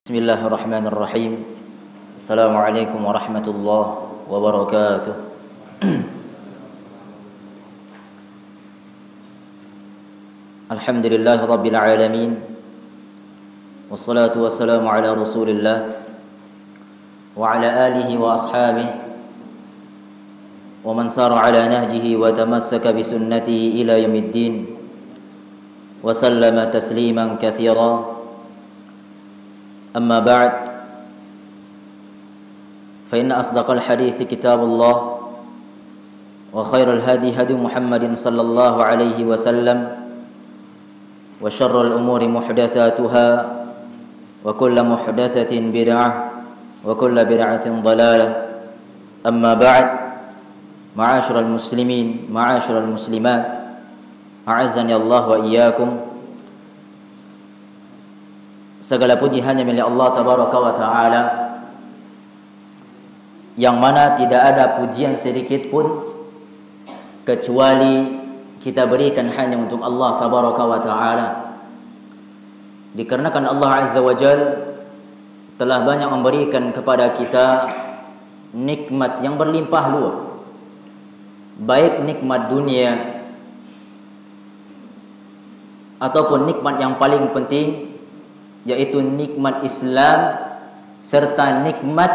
Bismillahirrahmanirrahim. Assalamualaikum warahmatullahi wabarakatuh. Alhamdulillahi rabbil alamin. Wassalatu wassalamu ala Rasulillah wa ala alihi wa ashabihi wa man sara ala nahjihi wa tamassaka bi sunnatihi ila yaumiddin. Wa sallama tasliman katsira. أما بعد فإن أصدق الحديث كتاب الله وخير الهدي هدي محمد صلى الله عليه وسلم وشر الأمور محدثاتها وكل محدثة بدعة وكل بدعة ضلالة أما بعد معاشر المسلمين معاشر المسلمات أعزني الله وإياكم. Segala puji hanya milik Allah Tabaraka wa Ta'ala, yang mana tidak ada pujian sedikit pun kecuali kita berikan hanya untuk Allah Tabaraka wa Ta'ala. Dikarenakan Allah Azza wa Jal telah banyak memberikan kepada kita nikmat yang berlimpah luas, baik nikmat dunia ataupun nikmat yang paling penting, yaitu nikmat Islam serta nikmat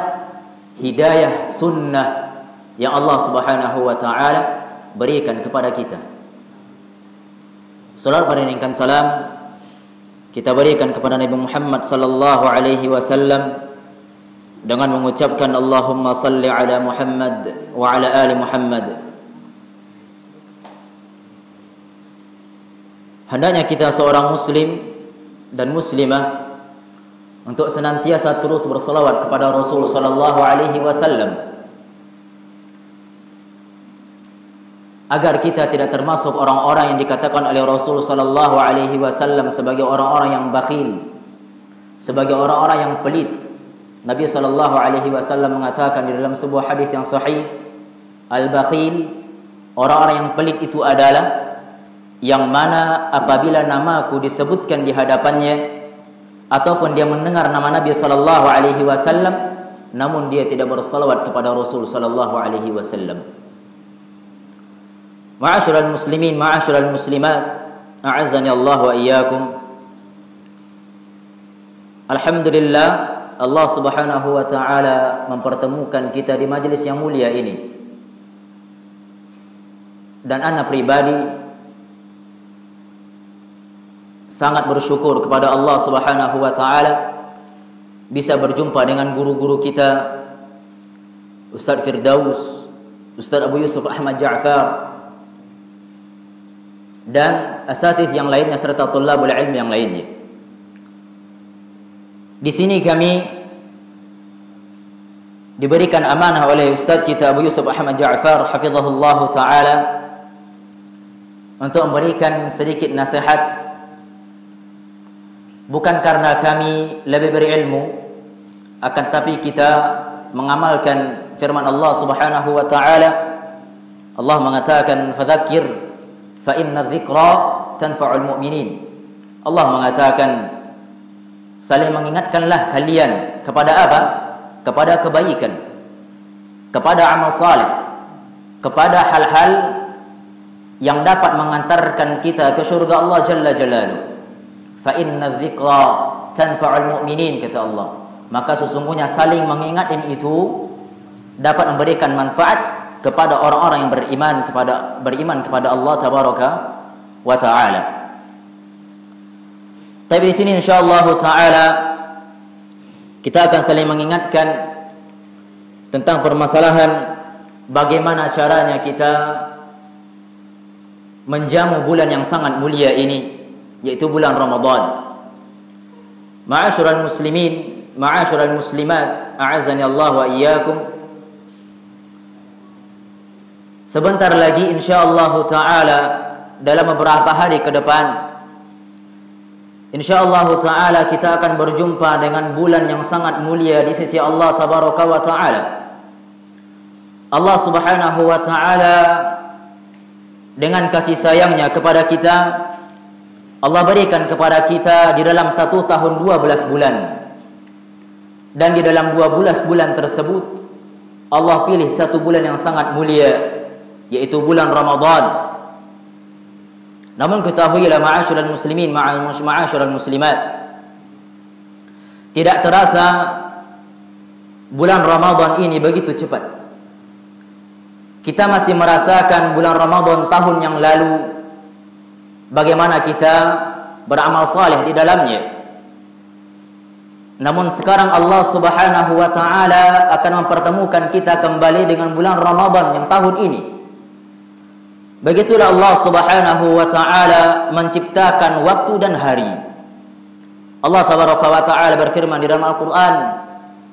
hidayah sunnah yang Allah Subhanahu wa Ta'ala berikan kepada kita. Salat beriringkan salam kita berikan kepada Nabi Muhammad sallallahu alaihi wasallam dengan mengucapkan Allahumma salli ala Muhammad wa ala ali Muhammad. Hendaknya kita seorang muslim dan muslimah untuk senantiasa terus berselawat kepada Rasul sallallahu alaihi wasallam agar kita tidak termasuk orang-orang yang dikatakan oleh Rasul sallallahu alaihi wasallam sebagai orang-orang yang bakhil, sebagai orang-orang yang pelit. Nabi sallallahu alaihi wasallam mengatakan di dalam sebuah hadis yang sahih, al-bakhil, orang-orang yang pelit itu adalah yang mana apabila namaku disebutkan di hadapannya ataupun dia mendengar nama Nabi sallallahu alaihi wasallam namun dia tidak bersalawat kepada Rasul sallallahu alaihi wasallam. Ma'asyiral muslimin, ma'asyiral muslimat, a'azzani Allah wa iyyakum. Alhamdulillah, Allah Subhanahu wa Ta'ala mempertemukan kita di majlis yang mulia ini. Dan ana pribadi sangat bersyukur kepada Allah Subhanahu wa Ta'ala bisa berjumpa dengan guru-guru kita, Ustaz Firdaus, Ustaz Abu Yusuf Ahmad Ja'far, dan asatidz yang lainnya serta thulabul ilmi yang lainnya. Di sini kami diberikan amanah oleh Ustaz kita Abu Yusuf Ahmad Ja'far hafizahullah Ta'ala untuk memberikan sedikit nasihat. Bukan karena kami lebih berilmu, akan tapi kita mengamalkan firman Allah Subhanahu wa Ta'ala. Allah mengatakan fadzakir fa inna dzikra tanfa'ul mu'minin. Allah mengatakan saling mengingatkanlah kalian kepada apa? Kepada kebaikan, kepada amal saleh, kepada hal-hal yang dapat mengantarkan kita ke surga Allah Jalla Jalaluhu. Fa inna dzikra tanfa'ul mu'minin, kata Allah. Maka sesungguhnya saling mengingatkan itu dapat memberikan manfaat kepada orang-orang yang beriman kepada Allah Tabaraka wa Ta'ala. Tapi di sini insyaallah Ta'ala kita akan saling mengingatkan tentang permasalahan bagaimana caranya kita menjamu bulan yang sangat mulia ini, yaitu bulan Ramadan. Ma'asyiral muslimin, ma'asyiral muslimat, a'azzani Allah wa iyyakum. Sebentar lagi insyaallah Ta'ala dalam beberapa hari ke depan insyaallah Ta'ala kita akan berjumpa dengan bulan yang sangat mulia di sisi Allah Tabaraka wa Ta'ala. Allah Subhanahu wa Ta'ala dengan kasih sayangnya kepada kita, Allah berikan kepada kita di dalam 1 tahun 12 bulan Dan di dalam 12 bulan tersebut Allah pilih satu bulan yang sangat mulia, yaitu bulan Ramadan. Namun ketahuilah ma'asyiral muslimin, ma'asyiral muslimat, tidak terasa bulan Ramadan ini begitu cepat. Kita masih merasakan bulan Ramadan tahun yang lalu, bagaimana kita beramal saleh di dalamnya. Namun sekarang Allah Subhanahu wa taala akan mempertemukan kita kembali dengan bulan Ramadan yang tahun ini. Begitulah Allah Subhanahu wa taala menciptakan waktu dan hari. Allah tabaraka wa taala berfirman di dalam Al-Qur'an,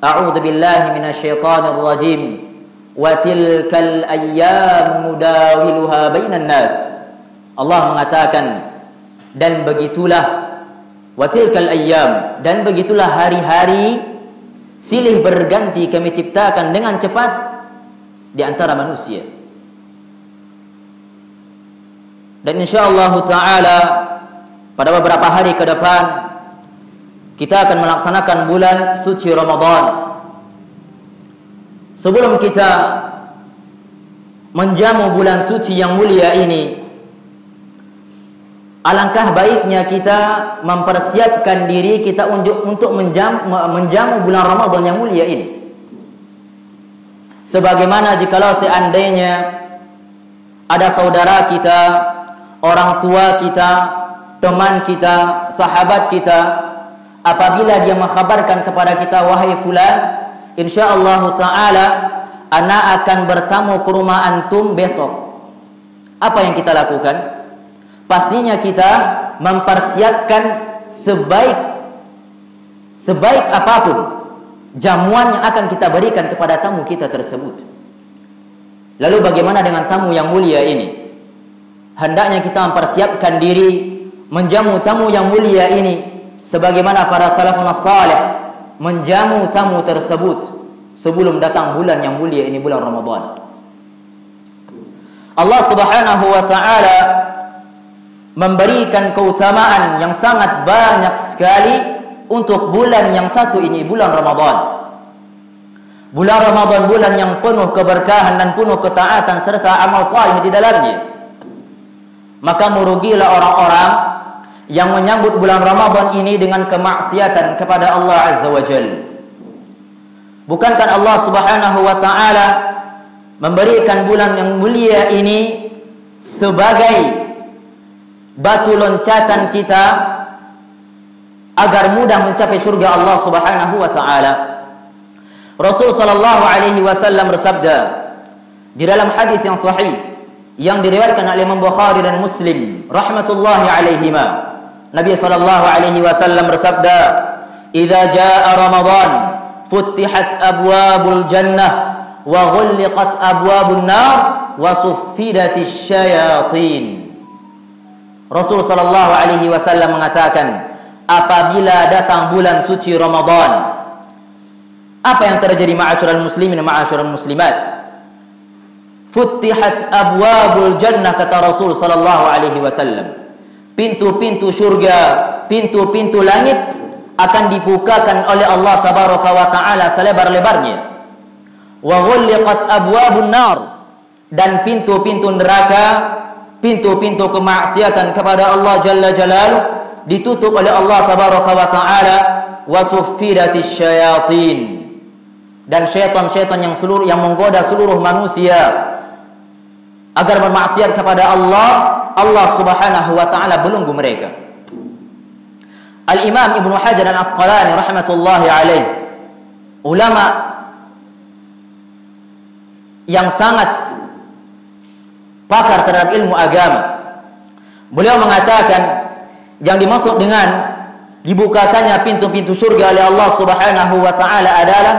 A'udzu billahi minasyaitonir rajim. Wa tilkal ayyamu nudawiluha bainan nas. Allah mengatakan, dan begitulah, wa tilkal ayyam, dan begitulah hari-hari silih berganti kami ciptakan dengan cepat di antara manusia. Dan insyaallah taala pada beberapa hari ke depan kita akan melaksanakan bulan suci Ramadan. Sebelum kita menjamu bulan suci yang mulia ini, alangkah baiknya kita mempersiapkan diri kita untuk menjamu bulan Ramadan yang mulia ini. Sebagaimana jikalau seandainya ada saudara kita, orang tua kita, teman kita, sahabat kita, apabila dia mengkhabarkan kepada kita, wahai fulan, insyaallah ta'ala ana akan bertamu ke rumah antum besok, apa yang kita lakukan? Pastinya kita mempersiapkan sebaik apapun jamuan yang akan kita berikan kepada tamu kita tersebut. Lalu bagaimana dengan tamu yang mulia ini? Hendaknya kita mempersiapkan diri menjamu tamu yang mulia ini sebagaimana para salafun salih menjamu tamu tersebut sebelum datang bulan yang mulia ini, bulan Ramadan. Allah Subhanahu wa taala memberikan keutamaan yang sangat banyak sekali untuk bulan yang satu ini, bulan Ramadan. Bulan Ramadan, bulan yang penuh keberkahan dan penuh ketaatan serta amal saleh di dalamnya. Maka merugilah orang-orang yang menyambut bulan Ramadan ini dengan kemaksiatan kepada Allah Azza wa Jalla. Bukankah Allah Subhanahu wa taala memberikan bulan yang mulia ini sebagai batu loncatan kita agar mudah mencapai surga Allah Subhanahu wa taala? Rasul sallallahu alaihi wasallam bersabda di dalam hadis yang sahih yang diriwayatkan oleh Imam Bukhari dan Muslim rahmatullahi alaihima. Nabi sallallahu alaihi wasallam bersabda, "Idza jaa Ramadan, futtihat abwabul jannah wa ghulliqat abwabun nar wa suffidatis syayatin." Rasul sallallahu alaihi wasallam mengatakan, apabila datang bulan suci Ramadan, apa yang terjadi ma'asyiral muslimin dan ma'asyiral muslimat? Futtihat abwabul jannah, kata Rasul sallallahu alaihi wasallam. Pintu-pintu surga, pintu-pintu langit akan dibukakan oleh Allah tabaraka wa taala selebar-lebarnya. Wa ghulliqat abwabun nar, dan pintu-pintu neraka, pintu-pintu kemaksiatan kepada Allah jalla jalaluh ditutup oleh Allah tabaraka wa taala. Wa suffidatis syayatin, dan syaitan-syaitan yang menggoda seluruh manusia agar bermaksiat kepada Allah Subhanahu wa taala belenggu mereka. Al-Imam Ibnu Hajar Al-Asqalani rahmatullahi alaih, ulama yang sangat pakar terhadap ilmu agama, beliau mengatakan yang dimaksud dengan dibukakannya pintu-pintu surga oleh Allah Subhanahu wa taala adalah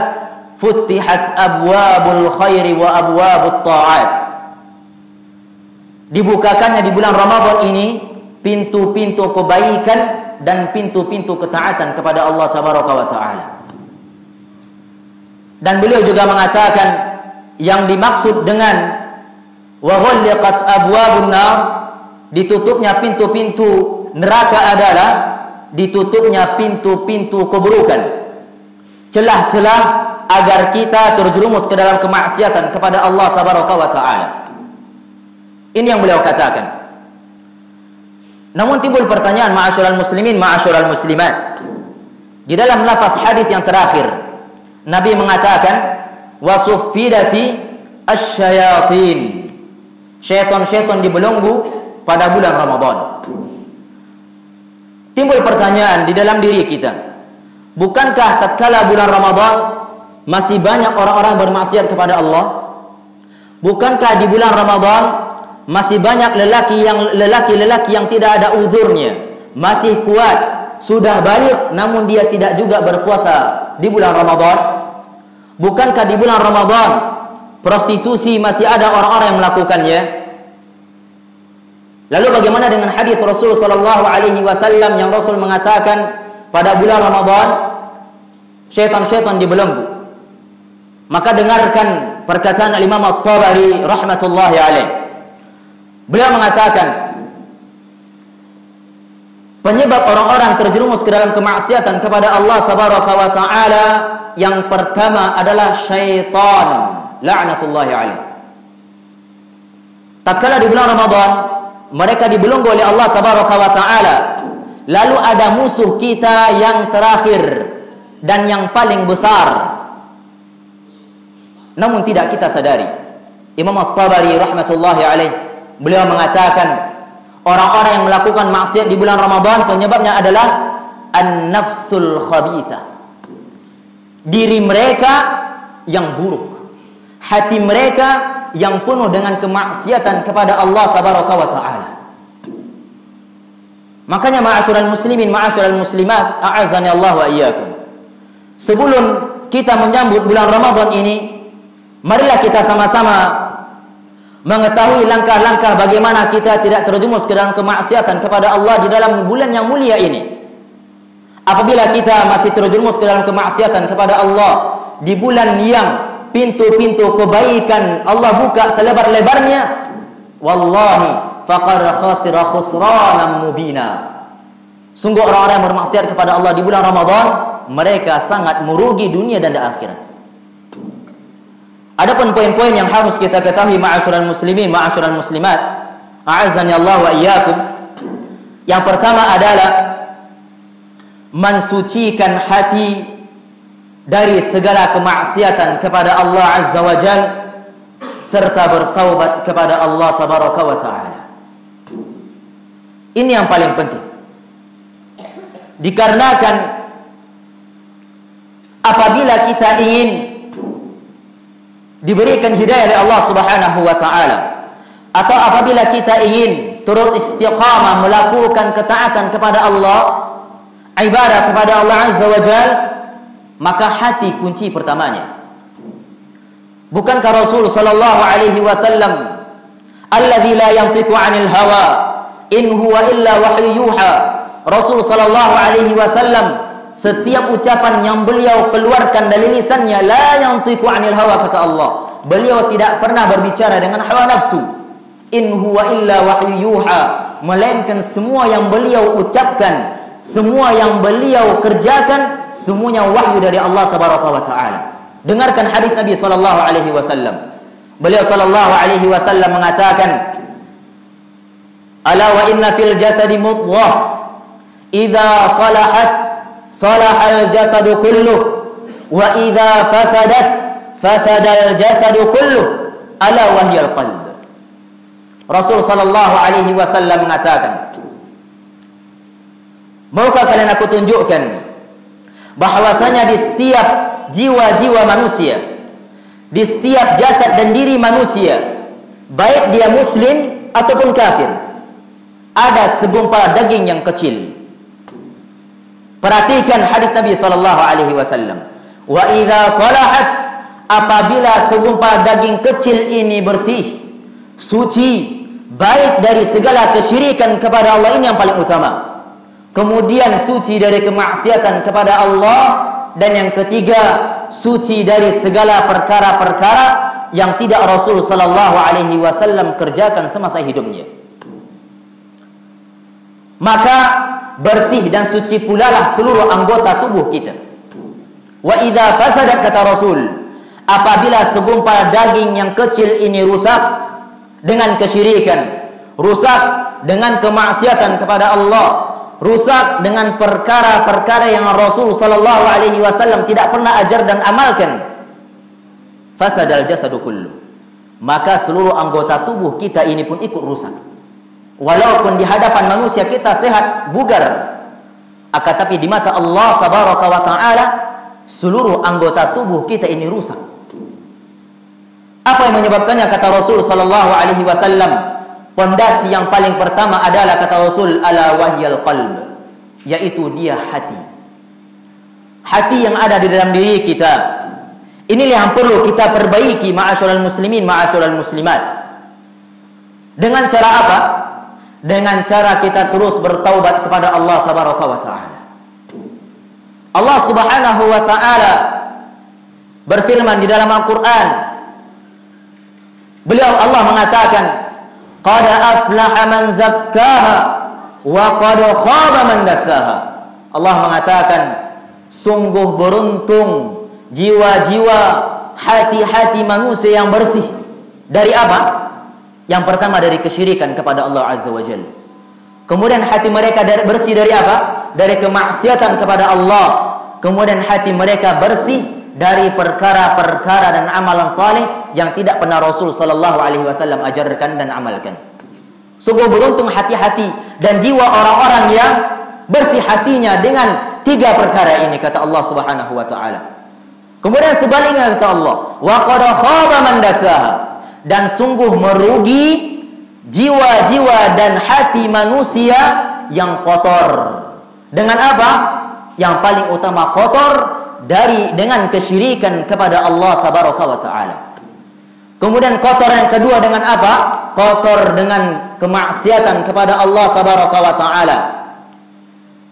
futtihat abwabul khairi wa abwabut ta'at. Dibukakannya di bulan Ramadan ini pintu-pintu kebaikan dan pintu-pintu ketaatan kepada Allah tabaraka wa taala. Dan beliau juga mengatakan yang dimaksud dengan wa ghulliqat abwabun nar, ditutupnya pintu-pintu neraka adalah ditutupnya pintu-pintu keburukan. celah-celah agar kita terjerumus ke dalam kemaksiatan kepada Allah Tabaraka wa Ta'ala. Ini yang beliau katakan. Namun timbul pertanyaan, ma'asyiral muslimin, ma'asyiral muslimat. Di dalam lafaz hadis yang terakhir, Nabi mengatakan, wasuffidati asyayatin. Syaitan-syaitan dibelenggu pada bulan Ramadan. Timbul pertanyaan di dalam diri kita, bukankah tatkala bulan Ramadan masih banyak orang-orang bermaksiat kepada Allah? Bukankah di bulan Ramadan masih banyak lelaki-lelaki yang tidak ada uzurnya, masih kuat, sudah balik, namun dia tidak juga berpuasa di bulan Ramadan? Bukankah di bulan Ramadan prostitusi masih ada orang-orang yang melakukannya? Lalu bagaimana dengan hadis Rasul sallallahu alaihi wasallam yang Rasul mengatakan pada bulan Ramadan syaitan-syaitan dibelenggu? Maka dengarkan perkataan Imam At-Tabari rahmatullahi alaih. Beliau mengatakan, penyebab orang-orang terjerumus ke dalam kemaksiatan kepada Allah Tabaraka wa Ta'ala yang pertama adalah syaitan la'natullahi alaih. Tatkala di bulan Ramadan mereka dibelenggu oleh Allah Tabaraka wa Ta'ala, lalu ada musuh kita yang terakhir dan yang paling besar, namun tidak kita sadari. Imam At-Tabari rahmatullahi alaih, beliau mengatakan, orang-orang yang melakukan maksiat di bulan Ramadan penyebabnya adalah an-nafsul khabithah. Diri mereka yang buruk, hati mereka yang penuh dengan kemaksiatan kepada Allah Tabaraka wa Ta'ala. Makanya ma'asyiral muslimin, ma'asyiral muslimat, a'azani Allah wa iyyakum, sebelum kita menyambut bulan Ramadan ini, marilah kita sama-sama mengetahui langkah-langkah bagaimana kita tidak terjerumus ke dalam kemaksiatan kepada Allah di dalam bulan yang mulia ini. Apabila kita masih terjerumus ke dalam kemaksiatan kepada Allah di bulan yang pintu-pintu kebaikan Allah buka selebar-lebarnya, wallahi faqad khasira khusranan mubina. Sungguh orang-orang yang bermaksiat kepada Allah di bulan Ramadan, mereka sangat merugi dunia dan akhirat. Adapun poin-poin yang harus kita ketahui ma'asyiral muslimin, ma'asyiral muslimat, a'azzani Allah wa iyyakum. Yang pertama adalah mensucikan hati dari segala kemaksiatan kepada Allah Azza wa Jal, serta bertaubat kepada Allah Tabaraka wa Ta'ala. Ini yang paling penting. Dikarenakan apabila kita ingin diberikan hidayah oleh Allah Subhanahu wa Ta'ala, atau apabila kita ingin terus istiqamah melakukan ketaatan kepada Allah, ibadah kepada Allah Azza wa Jal, maka hati kunci pertamanya. Bukankah Rasul sallallahu alaihi wasallam, alladzi la yantiqu 'anil hawa in huwa illa wahyu yuha, Rasul sallallahu alaihi wasallam setiap ucapan yang beliau keluarkan dari lisannya, la yantiqu 'anil hawa, kata Allah, beliau tidak pernah berbicara dengan hawa nafsu. In huwa illa wahyu yuha, melainkan semua yang beliau ucapkan, semua yang beliau kerjakan, semuanya wahyu dari Allah Tabaraka wa Ta'ala. Dengarkan hadis Nabi sallallahu alaihi wasallam. Beliau sallallahu alaihi wasallam mengatakan, ala wa inna fil jasadi mudghah idza salahat salahal jasadu kulluh wa idza fasadat fasadal jasadu kulluh ala wahyal qalb. Rasul sallallahu alaihi wasallam mengatakan, maukah kalian aku tunjukkan bahwasanya di setiap jiwa-jiwa manusia, di setiap jasad dan diri manusia, baik dia muslim ataupun kafir, ada segumpal daging yang kecil. Perhatikan hadis Nabi sallallahu alaihi wasallam. Wa idza salahat, apabila segumpal daging kecil ini bersih, suci, baik dari segala kesyirikan kepada Allah, ini yang paling utama. Kemudian suci dari kemaksiatan kepada Allah, dan yang ketiga suci dari segala perkara-perkara yang tidak Rasul sallallahu alaihi wasallam kerjakan semasa hidupnya. Maka bersih dan suci pula lah seluruh anggota tubuh kita. Wa idza fasadat, kata Rasul, apabila segumpal daging yang kecil ini rusak dengan kesyirikan, rusak dengan kemaksiatan kepada Allah, rusak dengan perkara-perkara yang Rasul sallallahu alaihi wasallam tidak pernah ajar dan amalkan, fasadal jasadu kullu, maka seluruh anggota tubuh kita ini pun ikut rusak. Walaupun di hadapan manusia kita sehat, bugar, akan tapi di mata Allah tabaraka wa taala seluruh anggota tubuh kita ini rusak. Apa yang menyebabkannya? Kata Rasul sallallahu alaihi wasallam, pondasi yang paling pertama adalah, kata Rasul, ala wahyal qalb, yaitu dia hati. Hati yang ada di dalam diri kita. Inilah yang perlu kita perbaiki, ma'asyiral muslimin, ma'asyiral muslimat. Dengan cara apa? Dengan cara kita terus bertaubat kepada Allah tabaraka wa taala. Allah subhanahu wa taala berfirman di dalam Al-Quran. Allah mengatakan, qad aflaha man zakkaha wa qad khaba man dassaha. Allah mengatakan, sungguh beruntung jiwa-jiwa, hati-hati manusia yang bersih. Dari apa? Yang pertama dari kesyirikan kepada Allah Azza wa Jalla. Kemudian hati mereka bersih dari apa? Dari kemaksiatan kepada Allah. Kemudian hati mereka bersih dari perkara-perkara dan amalan saleh yang tidak pernah Rasul sallallahu alaihi wasallam ajarkan dan amalkan. Sungguh beruntung hati-hati dan jiwa orang-orang yang bersih hatinya dengan 3 perkara ini, kata Allah Subhanahu wa taala. Kemudian sebaliknya kata Allah, wa qad khaba man dassaha, dan sungguh merugi jiwa-jiwa dan hati manusia yang kotor. Dengan apa? Yang paling utama kotor dengan kesyirikan kepada Allah tabaraka wa taala. Kemudian kotor yang kedua dengan apa? Kotor dengan kemaksiatan kepada Allah tabaraka wa taala.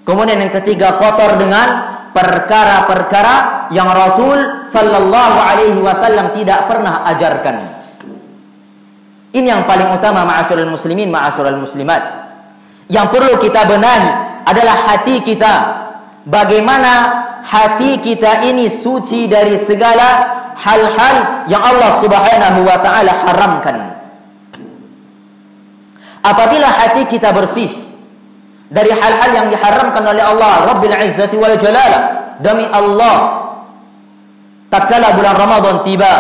Kemudian yang ketiga, kotor dengan perkara-perkara yang Rasul sallallahu alaihi wasallam tidak pernah ajarkan. Ini yang paling utama, ma'asyiral muslimin, ma'asyiral muslimat. Yang perlu kita benahi adalah hati kita. Bagaimana hati kita ini suci dari segala hal-hal yang Allah Subhanahu wa taala haramkan. Apabila hati kita bersih dari hal-hal yang diharamkan oleh Allah Rabbil Izzati wal Jalalah, demi Allah, tatkala bulan Ramadan tiba,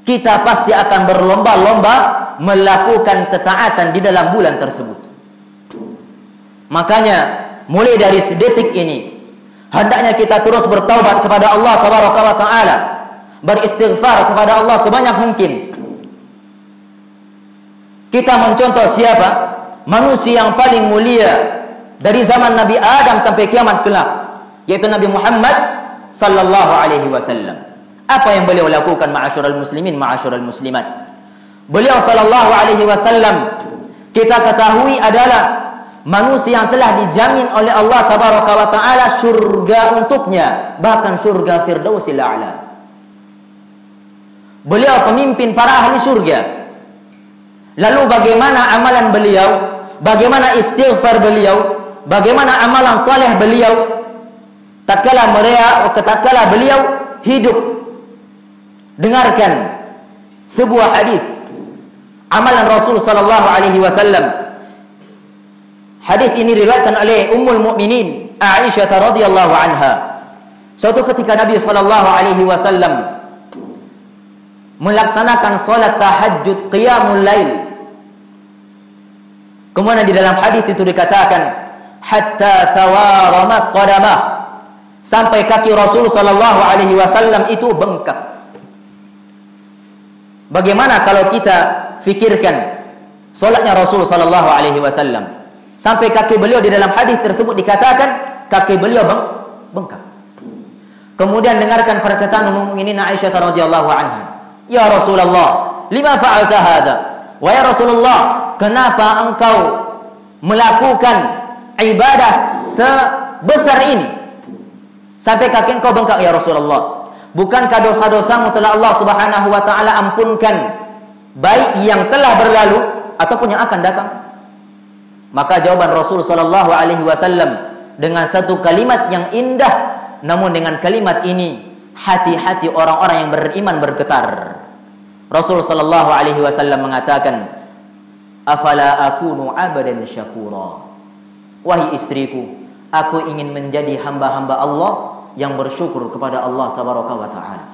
kita pasti akan berlomba-lomba melakukan ketaatan di dalam bulan tersebut. Makanya mulai dari sedetik ini hendaknya kita terus bertaubat kepada Allah tabaraka wa taala, beristighfar kepada Allah sebanyak mungkin. Kita mencontoh siapa? Manusia yang paling mulia dari zaman Nabi Adam sampai kiamat kelak, yaitu Nabi Muhammad sallallahu alaihi wasallam. Apa yang beliau lakukan, ma'asyiral muslimin, ma'asyiral muslimat? Beliau sallallahu alaihi wasallam kita ketahui adalah manusia yang telah dijamin oleh Allah tabaraka wa taala surga untuknya, bahkan surga Firdausil A'la. Beliau pemimpin para ahli surga. Lalu bagaimana amalan beliau? Bagaimana istighfar beliau? Bagaimana amalan saleh beliau? Tatkala beliau hidup. Dengarkan sebuah hadis amalan Rasul sallallahu alaihi wasallam. Hadis ini diriwayatkan oleh Ummul Mukminin Aisyah radhiyallahu anha. Suatu ketika Nabi sallallahu alaihi wasallam melaksanakan salat tahajud qiyamul lail. Kemudian di dalam hadis itu dikatakan hatta tawaramat qadamah, sampai kaki Rasul sallallahu alaihi wasallam itu bengkak. Bagaimana kalau kita fikirkan salatnya Rasul sallallahu alaihi wasallam sampai kaki beliau di dalam hadis tersebut dikatakan kaki beliau bengkak. Kemudian dengarkan perkataan Ummul Mukminin Aisyah radhiyallahu anha. Ya Rasulullah, lima fa'alta hadza? Wahai Rasulullah, kenapa engkau melakukan ibadah sebesar ini sampai kaki engkau bengkak ya Rasulullah? Bukankah dosa-dosamu telah Allah Subhanahu wa taala ampunkan, baik yang telah berlalu ataupun yang akan datang? Maka jawaban Rasul sallallahu alaihi wasallam dengan satu kalimat yang indah namun dengan kalimat ini hati-hati orang-orang yang beriman bergetar. Rasul sallallahu alaihi wasallam mengatakan, "Afala akunu 'abdan syakura?" Wahai istriku, aku ingin menjadi hamba-hamba Allah yang bersyukur kepada Allah tabaraka wa taala.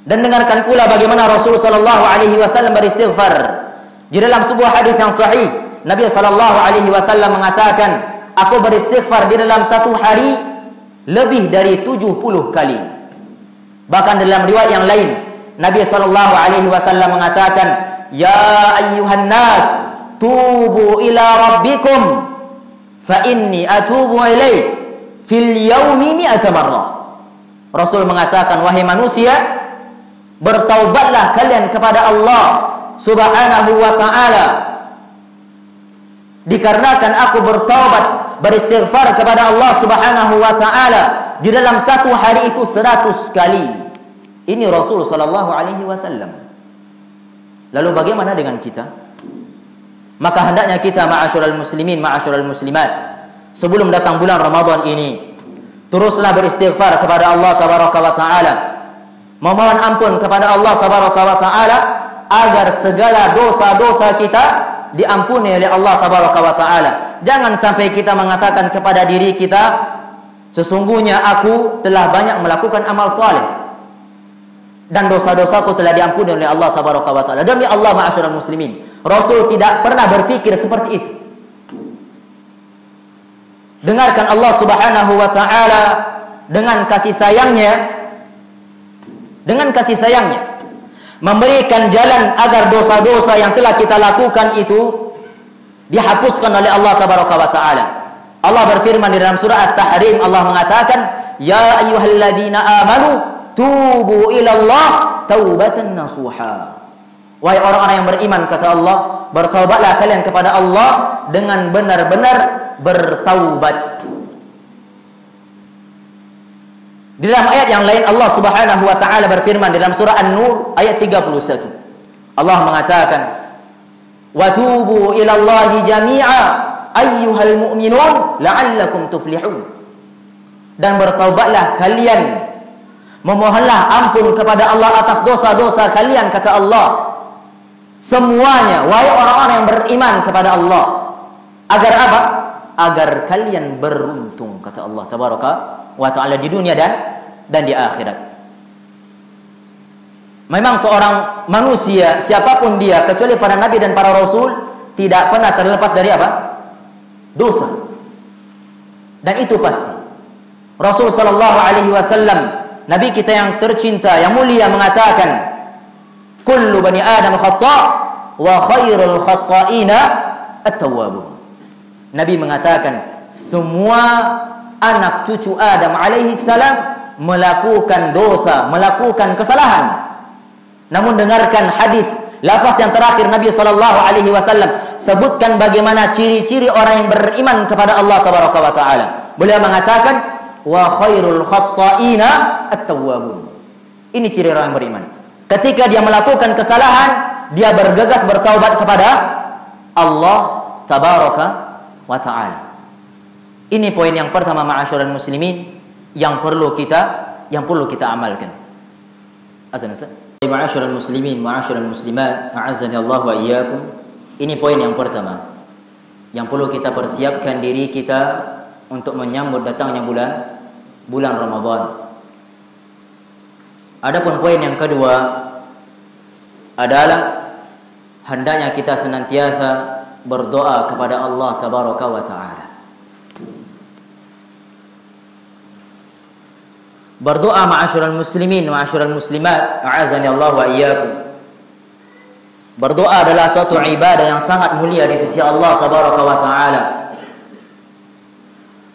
Dan dengarkan pula bagaimana Rasul sallallahu alaihi wasallam beristighfar. Di dalam sebuah hadis yang sahih, Nabi sallallahu alaihi wasallam mengatakan, aku beristighfar di dalam satu hari lebih dari 70 kali. Bahkan dalam riwayat yang lain, Nabi sallallahu alaihi wasallam mengatakan, "Ya ayyuhan nas, tubu ila rabbikum fa inni atubu ilaih fil yaumi mi'ata marrah." Rasul mengatakan, wahai manusia, bertaubatlah kalian kepada Allah Subhanahu wa taala, dikarenakan aku bertaubat, beristighfar kepada Allah Subhanahu wa taala di dalam satu hari itu 100 kali. Ini Rasul sallallahu alaihi wasallam. Lalu bagaimana dengan kita? Maka hendaknya kita ma'asyiral muslimin, ma'asyiral muslimat, sebelum datang bulan Ramadan ini, teruslah beristighfar kepada Allah tabaraka wa taala, memohon ampun kepada Allah tabaraka wa taala agar segala dosa-dosa kita diampuni oleh Allah tabaraka wa taala. Jangan sampai kita mengatakan kepada diri kita, sesungguhnya aku telah banyak melakukan amal saleh dan dosa-dosaku telah diampuni oleh Allah tabaraka wa taala. Demi Allah ma'asyiral muslimin, Rasul tidak pernah berpikir seperti itu. Dengarkan Allah Subhanahu wa taala dengan kasih sayangnya, memberikan jalan agar dosa-dosa yang telah kita lakukan itu dihapuskan oleh Allah tabaraka wa taala. Allah berfirman di dalam surah At-Tahrim, Allah mengatakan, "Ya ayyuhalladzina amanu tubu ilallah taubatan nasuha." Wahai orang-orang yang beriman, kata Allah, bertaubatlah kalian kepada Allah dengan benar-benar bertaubat. Di dalam ayat yang lain Allah Subhanahu wa taala berfirman dalam surah An-Nur ayat 31. Allah mengatakan, "Wa tubu ilallahi jami'a ayyuhal mu'minun la'allakum tuflihun." Dan bertaubatlah kalian, memohonlah ampun kepada Allah atas dosa-dosa kalian, kata Allah, semuanya, wahai orang-orang yang beriman kepada Allah. Agar apa? Agar kalian beruntung, kata Allah tabaraka wa ta'ala, di dunia dan di akhirat. Memang seorang manusia, siapapun dia, kecuali para nabi dan para rasul, tidak pernah terlepas dari apa? Dosa. Dan itu pasti. Rasul sallallahu alaihi wasallam, Nabi kita yang tercinta, yang mulia, mengatakan, kullu bani Adam khata' wa khairul khata'ina at-tawwabun. Nabi mengatakan, semua anak cucu Adam alaihi salam melakukan dosa, melakukan kesalahan. Namun dengarkan hadis, lafaz yang terakhir Nabi sallallahu alaihi wasallam sebutkan bagaimana ciri-ciri orang yang beriman kepada Allah tabaraka wa taala. Beliau mengatakan, wa khairul khata'ina at-tawwabun. Ini ciri orang yang beriman. Ketika dia melakukan kesalahan, dia bergegas bertaubat kepada Allah tabaraka wa taala. Ini poin yang pertama ma'asyiral muslimin yang perlu kita amalkan. Azan Ustaz. Ma'asyiral muslimin, ma'asyiral muslimat, a'azzani Allah wa iyyakum. Ini poin yang pertama yang perlu kita persiapkan diri kita untuk menyambut datangnya bulan Ramadan. Adapun poin yang kedua adalah hendaknya kita senantiasa berdoa kepada Allah tabaraka wa taala. Berdoa ma'asyiral muslimin, ma'asyiral muslimat, a'azzani Allah wa iyyakum. Berdoa adalah suatu ibadah yang sangat mulia di sisi Allah tabaraka wa taala.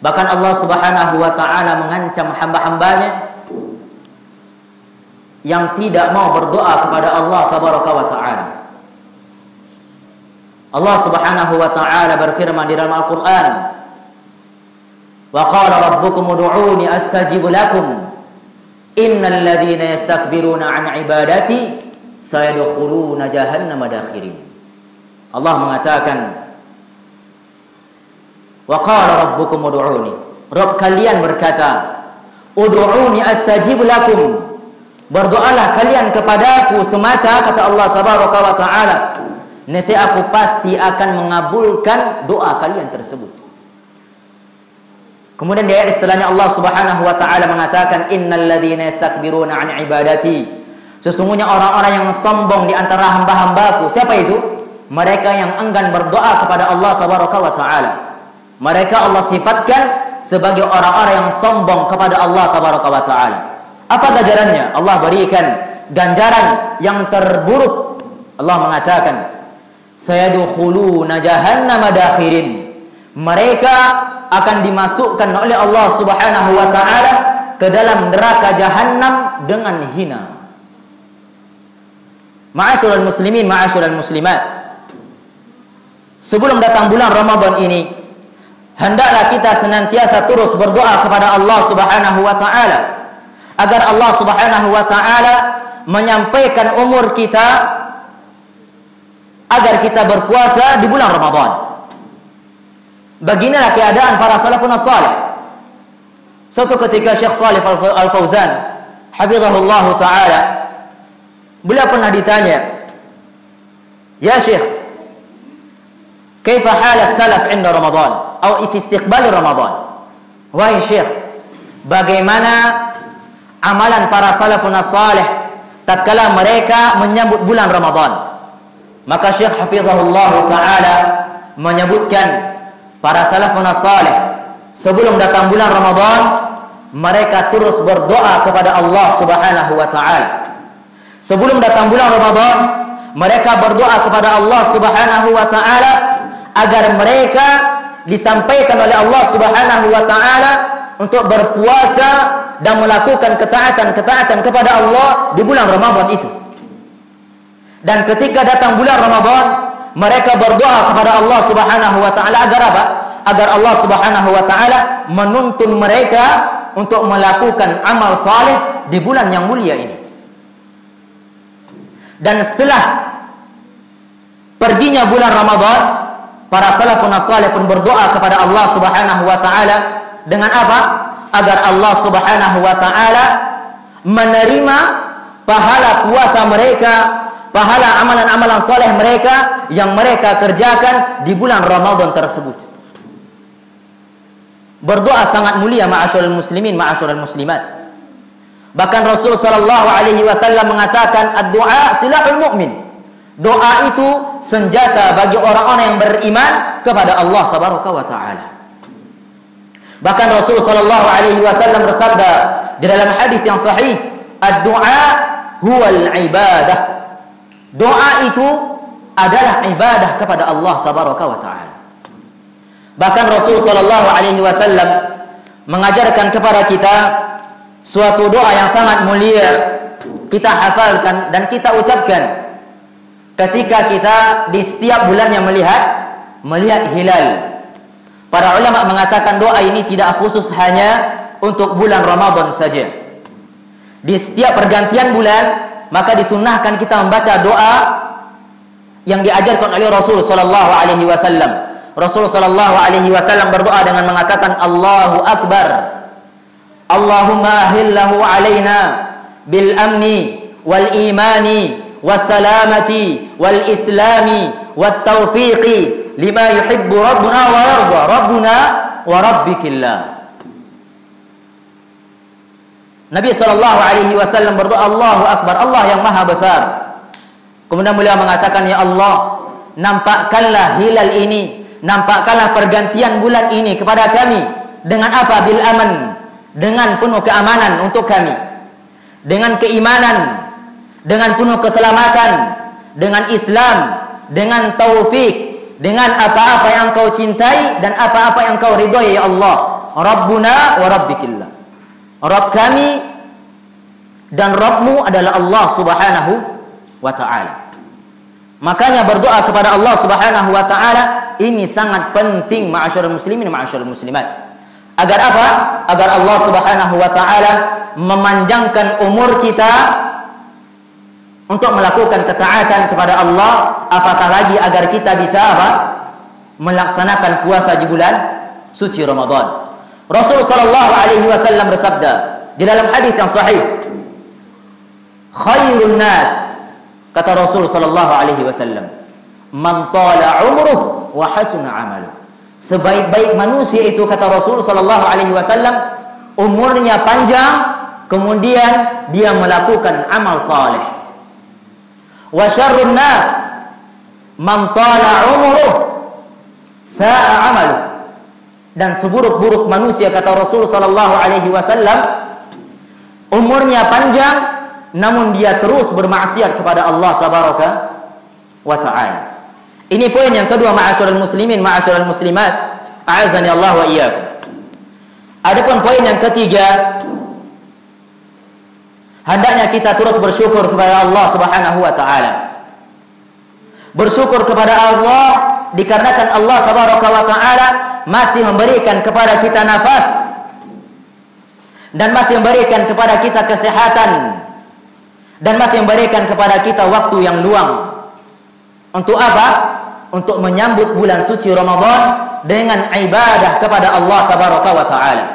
Bahkan Allah Subhanahu wa taala mengancam hamba-hambanya yang tidak mau berdoa kepada Allah tabaraka wa taala. Allah Subhanahu wa taala berfirman di dalam Al-Qur'an, "Wa qala rabbukum ud'uuni astajib lakum. Innal ladzina yastakbiruna 'an 'ibadati sayadkhuluna jahannama dakhirin." Allah mengatakan, wa qala rabbukum ud'uuni, Rabb kalian berkata, "Ud'uuni astajib lakum." Berdoalah kalian kepadaku semata, kata Allah tabaraka wa taala, nescaya aku pasti akan mengabulkan doa kalian tersebut. Kemudian di ayat setelahnya Allah Subhanahu wa taala mengatakan, "Innal ladzina yastakbiruna 'an ibadati." Sesungguhnya orang-orang yang sombong di antara hamba-hambaku. Siapa itu? Mereka yang enggan berdoa kepada Allah tabaraka wa taala. Mereka Allah sifatkan sebagai orang-orang yang sombong kepada Allah tabaraka wa taala. Apa ganjarannya? Allah berikan ganjaran yang terburuk. Allah mengatakan, "Sayadkhuluna jahannama dakhirin." Mereka akan dimasukkan oleh Allah Subhanahu wa taala ke dalam neraka jahanam dengan hina. Ma'asyiral muslimin, ma'asyiral muslimat. Sebelum datang bulan Ramadan ini, hendaklah kita senantiasa terus berdoa kepada Allah Subhanahu wa taala agar Allah Subhanahu wa taala menyampaikan umur kita agar kita berpuasa di bulan Ramadan. Beginilah keadaan para salafun salih. Suatu ketika Syekh Shalih Al-Fauzan hafizahullah taala, beliau pernah ditanya, "Ya Syekh, kaifa hal as-salaf 'inda Ramadan atau fi istiqbal Ramadan?" Wahai Syekh, bagaimana amalan para salafun salih tatkala mereka menyambut bulan Ramadan? Maka Syekh hafizahullah taala menyebutkan para salafun salih sebelum datang bulan Ramadan mereka terus berdoa kepada Allah Subhanahu wa taala. Sebelum datang bulan Ramadan mereka berdoa kepada Allah Subhanahu wa taala agar mereka disampaikan oleh Allah Subhanahu wa taala untuk berpuasa dan melakukan ketaatan-ketaatan kepada Allah di bulan Ramadan itu. Dan ketika datang bulan Ramadan, mereka berdoa kepada Allah Subhanahu wa taala agar apa? Agar Allah Subhanahu wa taala menuntun mereka untuk melakukan amal saleh di bulan yang mulia ini. Dan setelah perginya bulan Ramadan, para salafun salih pun berdoa kepada Allah Subhanahu wa taala dengan apa? Agar Allah Subhanahu wa taala menerima pahala puasa mereka, pahala amalan-amalan soleh mereka yang mereka kerjakan di bulan Ramadan tersebut. Berdoa sangat mulia ma'asyiral muslimin, ma'asyiral muslimat. Bahkan Rasul sallallahu alaihi wasallam mengatakan, "Ad-du'a silahul mu'min." Doa itu senjata bagi orang-orang yang beriman kepada Allah tabaraka wa taala. Bahkan Rasul sallallahu alaihi wasallam bersabda di dalam hadis yang sahih, "Ad-du'a huwal ibadah." Doa itu adalah ibadah kepada Allah tabaraka wa taala. Bahkan Rasul sallallahu alaihi wasallam mengajarkan kepada kita suatu doa yang sangat mulia, kita hafalkan dan kita ucapkan ketika kita di setiap bulannya melihat hilal. Para ulama mengatakan doa ini tidak khusus hanya untuk bulan Ramadan saja. Di setiap pergantian bulan, maka disunnahkan kita membaca doa yang diajarkan oleh Rasul sallallahu alaihi wasallam. Rasul sallallahu alaihi wasallam berdoa dengan mengatakan, "Allahu akbar. Allahumma ahillahu alaina bil amni wal imani was salamati wal islami wat taufiqi lima yuhibbu rabbuna wa yarda, rabbuna wa rabbikillah." Nabi sallallahu alaihi wasallam berdoa, "Allahu akbar, Allah yang maha besar." Kemudian beliau mengatakan, "Ya Allah, nampakkanlah hilal ini, nampakkanlah pergantian bulan ini kepada kami dengan apa? Bil aman, dengan penuh keamanan untuk kami, dengan keimanan, dengan penuh keselamatan, dengan Islam, dengan taufik, dengan apa-apa yang Engkau cintai dan apa-apa yang Engkau ridhai, ya Allah. Rabbuna wa rabbikillah." Rabb kami dan Rabbmu adalah Allah Subhanahu wa ta'ala. Makanya berdoa kepada Allah Subhanahu wa ta'ala ini sangat penting ma'asyiral muslimin, ma'asyiral muslimat. Agar apa? Agar Allah Subhanahu wa ta'ala memanjangkan umur kita untuk melakukan ketaatan kepada Allah, apatah lagi agar kita bisa apa? Melaksanakan puasa di bulan suci Ramadan. Rasul sallallahu alaihi wasallam bersabda di dalam hadis yang sahih, khairun nas, kata Rasul sallallahu alaihi wasallam, man tala umruh wa hasuna amaluh. Sebaik-baik manusia itu, kata Rasul sallallahu alaihi wasallam, umurnya panjang, kemudian dia melakukan amal saleh. Wa syarrun nas man tala umruh sa'a amaluh. Dan seburuk-buruk manusia, kata Rasul sallallahu alaihi wasallam, umurnya panjang namun dia terus bermaksiat kepada Allah tabaraka wa taala. Ini poin yang kedua, ma'asyiral muslimin, ma'asyiral muslimat, a'azani Allah wa iyyakum. Adapun poin yang ketiga, hendaknya kita terus bersyukur kepada Allah Subhanahu wa taala. Bersyukur kepada Allah dikarenakan Allah tabaraka wa taala masih memberikan kepada kita nafas dan masih memberikan kepada kita kesehatan dan masih memberikan kepada kita waktu yang luang. Untuk apa? Untuk menyambut bulan suci Ramadan dengan ibadah kepada Allah tabaraka wa taala.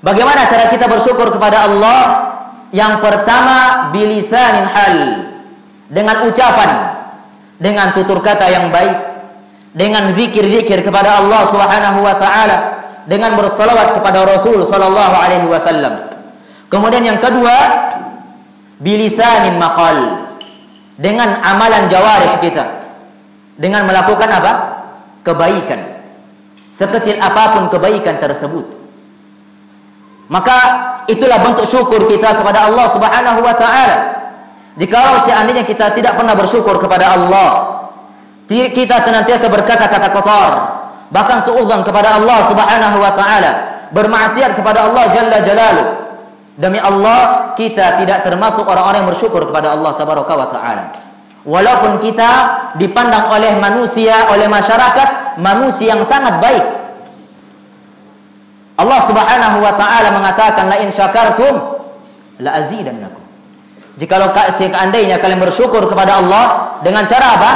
Bagaimana cara kita bersyukur kepada Allah? Yang pertama, bilisanin hal, dengan ucapan, dengan tutur kata yang baik, dengan zikir-zikir kepada Allah Subhanahu wa taala, dengan bersalawat kepada Rasul sallallahu alaihi wasallam. Kemudian yang kedua, bilisanin maqal, dengan amalan jawarih kita, dengan melakukan apa? Kebaikan. Sekecil apapun kebaikan tersebut, maka itulah bentuk syukur kita kepada Allah Subhanahu wa taala. Jikalau seandainya kita tidak pernah bersyukur kepada Allah, kita senantiasa berkata-kata kotor, bahkan suudzon kepada Allah Subhanahu wa taala, bermaksiat kepada Allah jalla jalaluh, demi Allah kita tidak termasuk orang-orang yang bersyukur kepada Allah tabaraka wa taala. Walaupun kita dipandang oleh manusia, oleh masyarakat, manusia yang sangat baik. Allah Subhanahu wa taala mengatakan, la in syakartum la azidannakum. Jikalau seandainya kalian bersyukur kepada Allah dengan cara apa?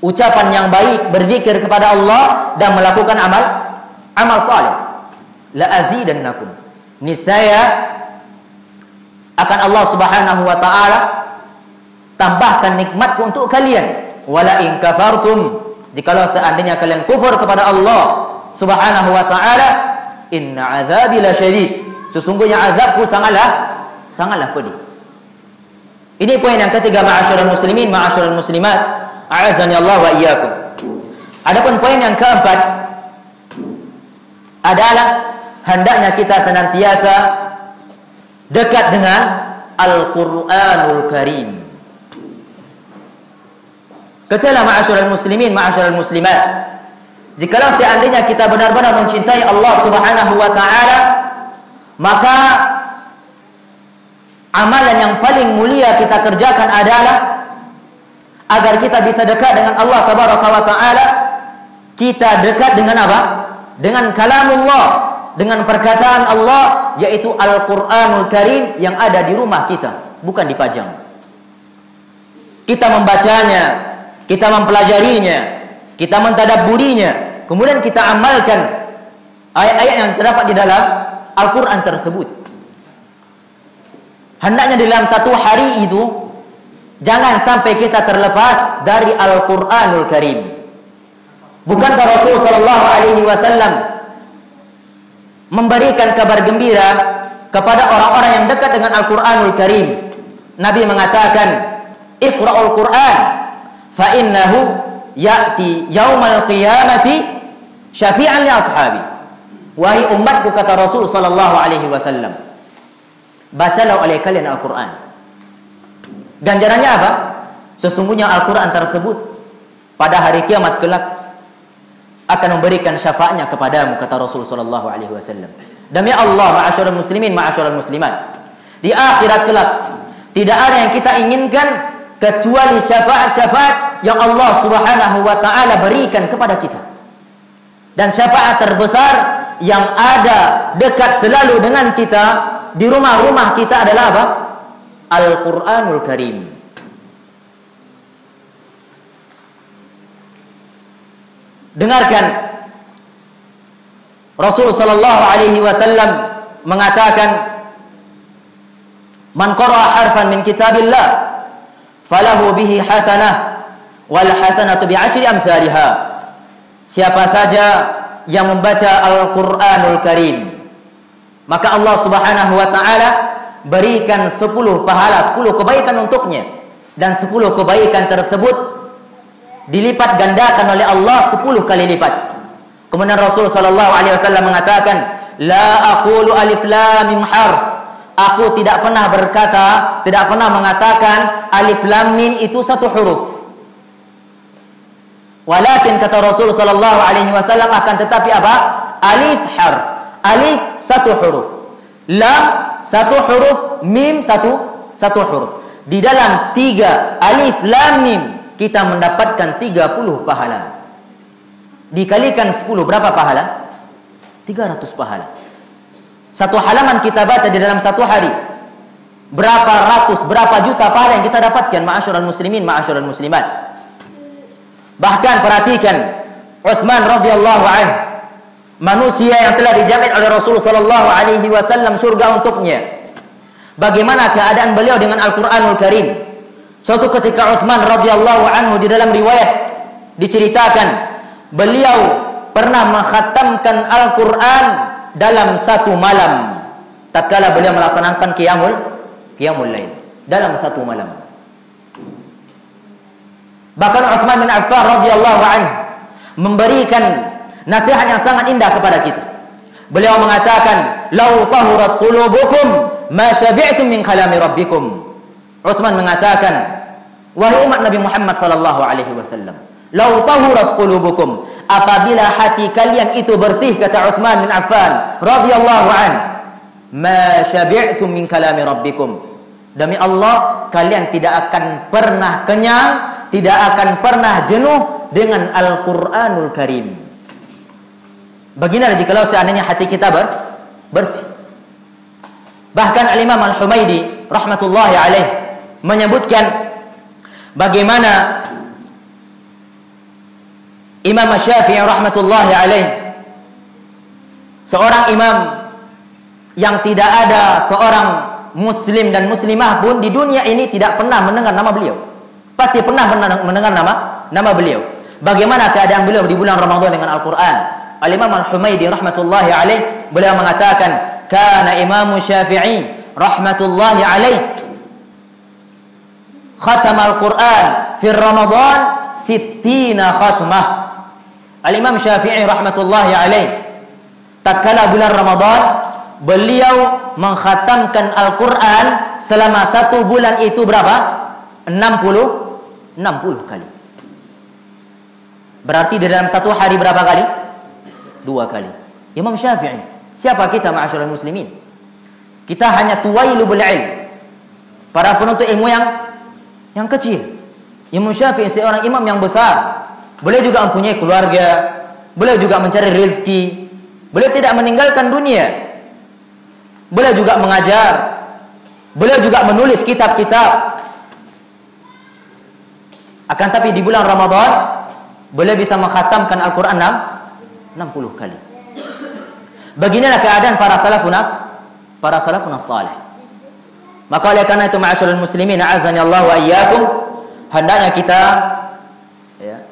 Ucapan yang baik, berzikir kepada Allah dan melakukan amal saleh, la azidannakum, niscaya akan Allah Subhanahu wa taala tambahkan nikmatku untuk kalian. Wala in kafartum, jikalau seandainya kalian kufur kepada Allah Subhanahu wa taala, inna azabi lasyadid, sesungguhnya azabku sangatlah pedih. Ini poin yang ketiga, ma'asyiral muslimin, ma'asyiral muslimat, a'azani Allah wa iyyakum. Adapun poin yang keempat adalah hendaknya kita senantiasa dekat dengan Al-Qur'anul Karim. Katalah ma'asyiral muslimin, ma'asyiral muslimat, jikalau seandainya kita benar-benar mencintai Allah Subhanahu wa taala, maka amalan yang paling mulia kita kerjakan adalah agar kita bisa dekat dengan Allah tabaraka wa taala, kita dekat dengan apa? Dengan kalamullah, dengan perkataan Allah, yaitu Al-Qur'anul Karim yang ada di rumah kita, bukan dipajang. Kita membacanya, kita mempelajarinya, kita mentadabburinya, kemudian kita amalkan ayat-ayat yang terdapat di dalam Al-Quran tersebut. Hendaknya dalam satu hari itu jangan sampai kita terlepas dari Al-Quranul Karim. Bukankah Rasul sallallahu alaihi wasallam memberikan kabar gembira kepada orang-orang yang dekat dengan Al-Quranul Karim? Nabi mengatakan, Iqra'ul Quran fa innahu ya'ti yaumal qiyamati syafi'an li ashabi. Wahai umatku, kata Rasul sallallahu alaihi wasallam, bacalah oleh kalian Al-Quran. Ganjarannya apa? Sesungguhnya Al-Quran tersebut pada hari kiamat kelak akan memberikan syafaatnya kepadamu, kata Rasul sallallahu alaihi wasallam. Demi Allah, ma'asyiral muslimin, ma'asyiral muslimat, di akhirat kelak tidak ada yang kita inginkan kecuali syafaat-syafaat yang Allah Subhanahu wa taala berikan kepada kita. Dan syafaat terbesar yang ada dekat selalu dengan kita di rumah-rumah kita adalah apa? Al-Quranul Karim. Dengarkan Rasul sallallahu alaihi wasallam mengatakan, "Man qara'a harfan min kitabillah falahu bihi hasanah wal hasanatu bi'ashri amsalha." Siapa saja yang membaca Al-Qur'anul Karim, maka Allah Subhanahu wa taala berikan 10 pahala, 10 kebaikan untuknya, dan 10 kebaikan tersebut dilipat gandakan oleh Allah 10 kali lipat. Kemudian Rasul sallallahu alaihi wasallam mengatakan, "La aqulu alif lam mim harf." Aku tidak pernah berkata, tidak pernah mengatakan alif lam mim itu satu huruf. Walakin kata Rasul sallallahu alaihi wasallam, akan tetapi apa? Alif harf. Alif satu huruf, lam satu huruf, mim satu huruf. Di dalam 3 alif lam mim kita mendapatkan 30 pahala. Dikalikan 10 berapa pahala? 300 pahala. Satu halaman kita baca di dalam satu hari, berapa ratus, berapa juta pahala yang kita dapatkan, ma'asyiral muslimin, ma'asyiral muslimat. Bahkan perhatikan Utsman radhiyallahu anhu, manusia yang telah dijamin oleh Rasul sallallahu alaihi wasallam surga untuknya. Bagaimana keadaan beliau dengan Al-Qur'anul Karim? Suatu ketika Utsman radhiyallahu anhu, di dalam riwayat diceritakan, beliau pernah mengkhatamkan Al-Quran dalam satu malam, tatkala beliau melaksanakan qiyamul lail dalam satu malam. Bahkan Utsman bin Affan radhiyallahu anhu memberikan nasihat yang sangat indah kepada kita. Beliau mengatakan, "Lau tahurat qulubukum ma syabi'tum min kalami rabbikum." Utsman mengatakan, wahai umat Nabi Muhammad sallallahu alaihi wasallam, "Lau tahurat qulubukum," apabila hati kalian itu bersih, kata Utsman bin Affan radhiyallahu an, "ma syabi'tum min kalami rabbikum." Demi Allah, kalian tidak akan pernah kenyang, tidak akan pernah jenuh dengan Al-Qur'anul Karim. Bagaimana jikalau seandainya hati kita bersih? Bahkan Al-Imam Al-Humaidi rahmatullahi alaih menyebutkan bagaimana Imam Syafi'i rahmatullahi alaih, seorang imam yang tidak ada seorang muslim dan muslimah pun di dunia ini tidak pernah mendengar nama beliau. Pasti pernah mendengar nama beliau. Bagaimana keadaan beliau di bulan Ramadan dengan Al-Quran? Al-Imam Al-Humaidi rahmatullahi alaih, beliau mengatakan, "Kana Imam Syafi'i rahmatullahi alaih khatam Al-Quran fi Ramadan 60 khatmah." Al-Imam Syafi'i rahmatullahi alaih, tatkala bulan Ramadan, beliau mengkhatamkan Al-Quran selama 1 bulan itu berapa? 60 kali. Berarti di dalam 1 hari berapa kali? 2 kali. Imam Syafi'i. Siapa kita ma'asyiral muslimin? Kita hanya tuwailul ilm, para penuntut ilmu yang kecil. Imam Syafi'i seorang imam yang besar. Beliau juga mempunyai keluarga, beliau juga mencari rezeki, beliau tidak meninggalkan dunia, beliau juga mengajar, beliau juga menulis kitab-kitab. Akan tapi di bulan Ramadan beliau bisa mengkhatamkan Al-Quran 60 kali. Beginilah keadaan para salafun salih. Maka oleh karena itu ma'asyiral muslimin, a'azzani Allah wa iyyakum, hendaknya kita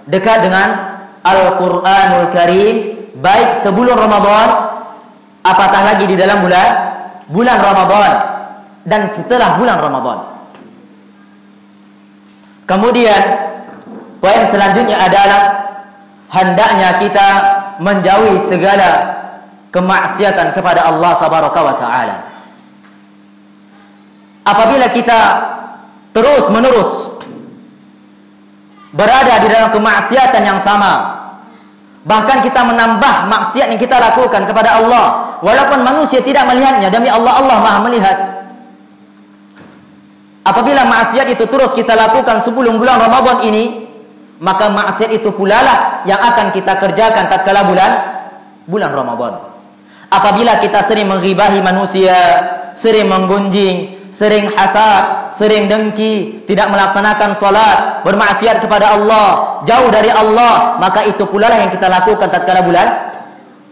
dekat dengan Al-Quranul Karim, baik sebelum Ramadan, apatah lagi di dalam bulan Ramadan dan setelah bulan Ramadan. Kemudian poin selanjutnya adalah hendaknya kita menjauhi segala kemaksiatan kepada Allah tabaraka wa taala. Apabila kita terus menerus berada di dalam kemaksiatan yang sama, bahkan kita menambah maksiat yang kita lakukan kepada Allah, walaupun manusia tidak melihatnya, demi Allah, Allah Maha melihat. Apabila maksiat itu terus kita lakukan sebelum bulan Ramadan ini, maka maksiat itu pula lah yang akan kita kerjakan tatkala bulan Ramadan. Apabila kita sering menggibahi manusia, sering menggunjing, sering hasad, sering dengki, tidak melaksanakan salat, bermaksiat kepada Allah, jauh dari Allah, maka itu pula lah yang kita lakukan tatkala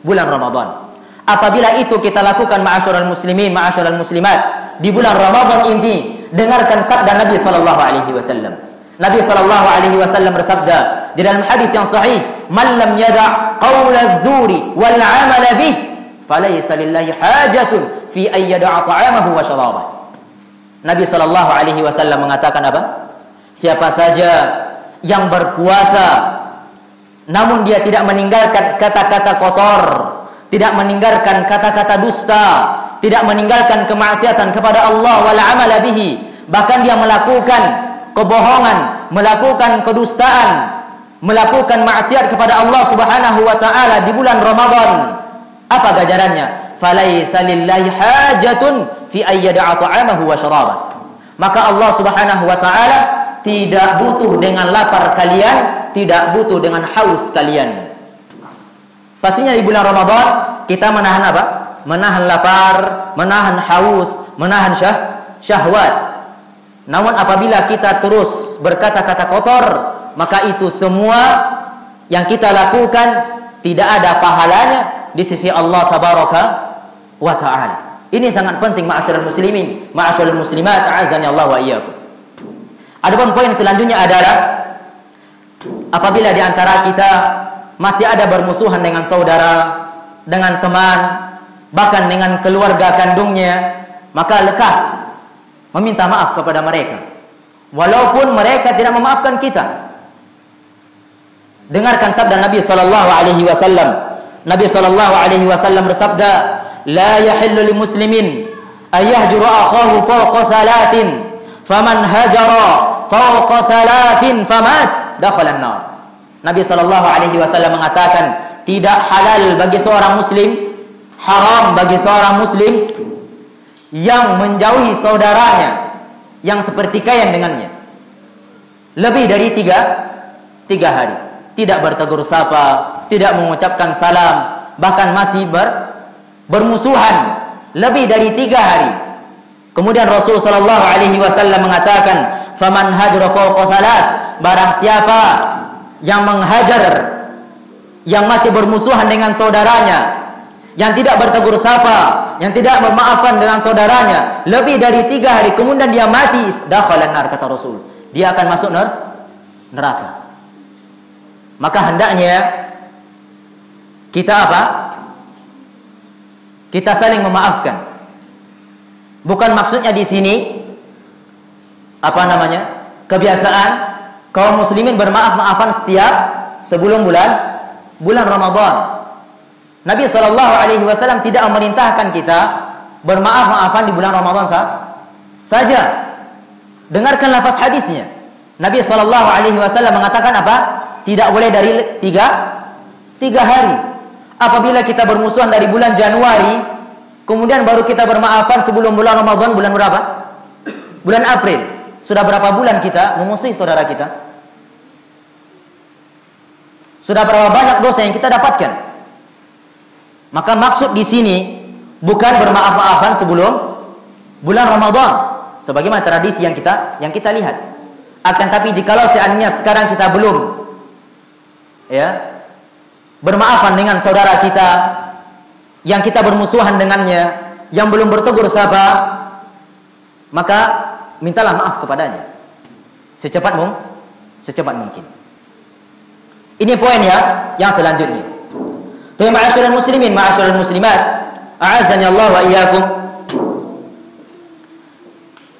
bulan Ramadan. Apabila itu kita lakukan ma'asyiral muslimin, ma'asyiral muslimat, di bulan Ramadan ini, dengarkan sabda Nabi sallallahu alaihi wasallam. Nabi sallallahu alaihi wasallam bersabda di dalam hadis yang sahih, "Man lam yada' qaula az-zuri wal 'amala bih, falaysa lillahi hajatun fi ay yada'a ta'amahu wa syarabahu." Nabi sallallahu alaihi wasallam mengatakan apa? Siapa saja yang berpuasa namun dia tidak meninggalkan kata-kata kotor, tidak meninggalkan kata-kata dusta, tidak meninggalkan kemaksiatan kepada Allah wal 'amala bihi, bahkan dia melakukan kebohongan, melakukan kedustaan, melakukan maksiat kepada Allah Subhanahu wa taala di bulan Ramadan, apa ganjarannya? Falaisa lillahi hajatun fi ayyada'a ta'amahu wa syarabahu. Maka Allah Subhanahu wa taala tidak butuh dengan lapar kalian, tidak butuh dengan haus kalian. Pastinya di bulan Ramadan kita menahan apa? Menahan lapar, menahan haus, menahan syahwat. Namun apabila kita terus berkata-kata kotor, maka itu semua yang kita lakukan tidak ada pahalanya di sisi Allah tabaraka wa taala. Ini sangat penting ma'asyiral muslimin, ma'asyiral muslimat, a'azzani Allah wa iyyakum. Adapun poin selanjutnya adalah apabila di antara kita masih ada bermusuhan dengan saudara, dengan teman, bahkan dengan keluarga kandungnya, maka lekas meminta maaf kepada mereka, walaupun mereka tidak memaafkan kita. Dengarkan sabda Nabi sallallahu alaihi wasallam. Nabi sallallahu alaihi wasallam bersabda, "La yahillu li muslimin ay yahjura akhahu fawqa thalathin, faman hajara fawqa thalathin famat dakhala an-nar." Nabi sallallahu alaihi wasallam mengatakan, tidak halal bagi seorang muslim, haram bagi seorang muslim yang menjauhi saudaranya yang sepertikaian dengannya lebih dari tiga hari, tidak bertegur sapa, tidak mengucapkan salam, bahkan masih bermusuhan lebih dari 3 hari. Kemudian Rasul sallallahu alaihi wasallam mengatakan, "Faman hajara fawqa thalath," barang siapa yang menghajar, yang masih bermusuhan dengan saudaranya, yang tidak bertegur sapa, yang tidak memaafkan dengan saudaranya lebih dari 3 hari, kemudian dia mati, dakhalan nar, kata Rasul, dia akan masuk neraka. Maka hendaknya kita apa? Kita saling memaafkan. Bukan maksudnya di sini apa namanya? Kebiasaan kaum muslimin bermaaf-maafan setiap sebelum bulan Ramadan. Nabi sallallahu alaihi wasallam tidak memerintahkan kita bermaaf-maafan di bulan Ramadan saja. Dengarkan lafaz hadisnya. Nabi sallallahu alaihi wasallam mengatakan apa? Tidak boleh dari 3 hari. Apabila kita bermusuhan dari bulan Januari, kemudian baru kita bermaafan sebelum bulan Ramadan, bulan berapa? Bulan April. Sudah berapa bulan kita memusuhi saudara kita? Sudah berapa banyak dosa yang kita dapatkan? Maka maksud di sini bukan bermaaf-maafan sebelum bulan Ramadan, sebagaimana tradisi yang kita lihat. Akan tapi jikalau seandainya sekarang kita belum bermaafan dengan saudara kita yang kita bermusuhan dengannya, yang belum bertegur sapa, maka mintalah maaf kepadanya secepat mungkin. Ini poin yang selanjutnya. Ma'asyiral muslimin, ma'asyiral muslimat, a'azzani Allah wa iyyakum.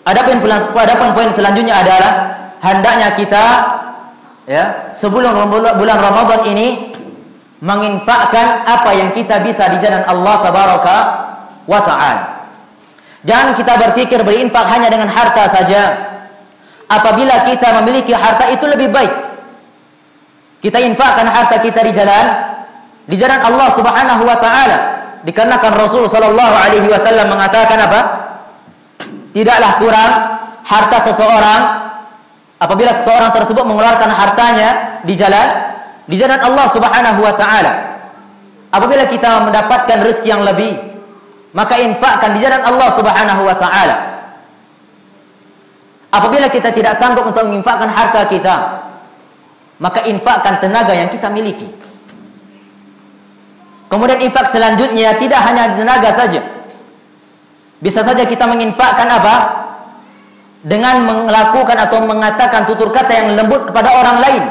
Adapun poin selanjutnya adalah hendaknya kita sebelum bulan Ramadan ini menginfakkan apa yang kita bisa di jalan Allah tabaraka wa taala. Jangan kita berpikir berinfak hanya dengan harta saja. Apabila kita memiliki harta itu lebih baik kita infakkan harta kita di jalan Allah Subhanahu wa taala. Dikarenakan Rasul sallallahu alaihi wasallam mengatakan apa? Tidaklah kurang harta seseorang apabila seseorang tersebut mengeluarkan hartanya di jalan Allah Subhanahu wa taala. Apabila kita mendapatkan rezeki yang lebih, maka infakkan di jalan Allah Subhanahu wa taala. Apabila kita tidak sanggup untuk menginfakkan harta kita, maka infakkan tenaga yang kita miliki. Kemudian infak selanjutnya tidak hanya tenaga saja. Bisa saja kita menginfakkan apa? Dengan melakukan atau mengatakan tutur kata yang lembut kepada orang lain,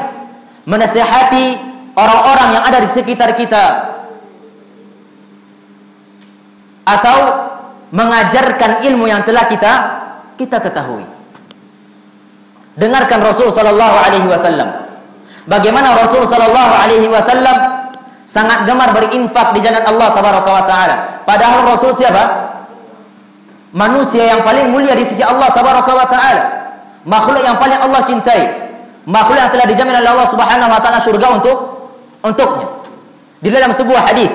menasihati orang-orang yang ada di sekitar kita, atau mengajarkan ilmu yang telah kita ketahui. Dengarkan Rasul sallallahu alaihi wasallam. Bagaimana Rasul sallallahu alaihi wasallam sangat gemar berinfak di jalan Allah tabaraka wa taala. Padahal Rasul siapa? Manusia yang paling mulia di sisi Allah tabaraka wa taala. Makhluk yang paling Allah cintai. Makhluk yang telah dijamin oleh Allah Subhanahu wa taala surga untuknya. Di dalam sebuah hadis,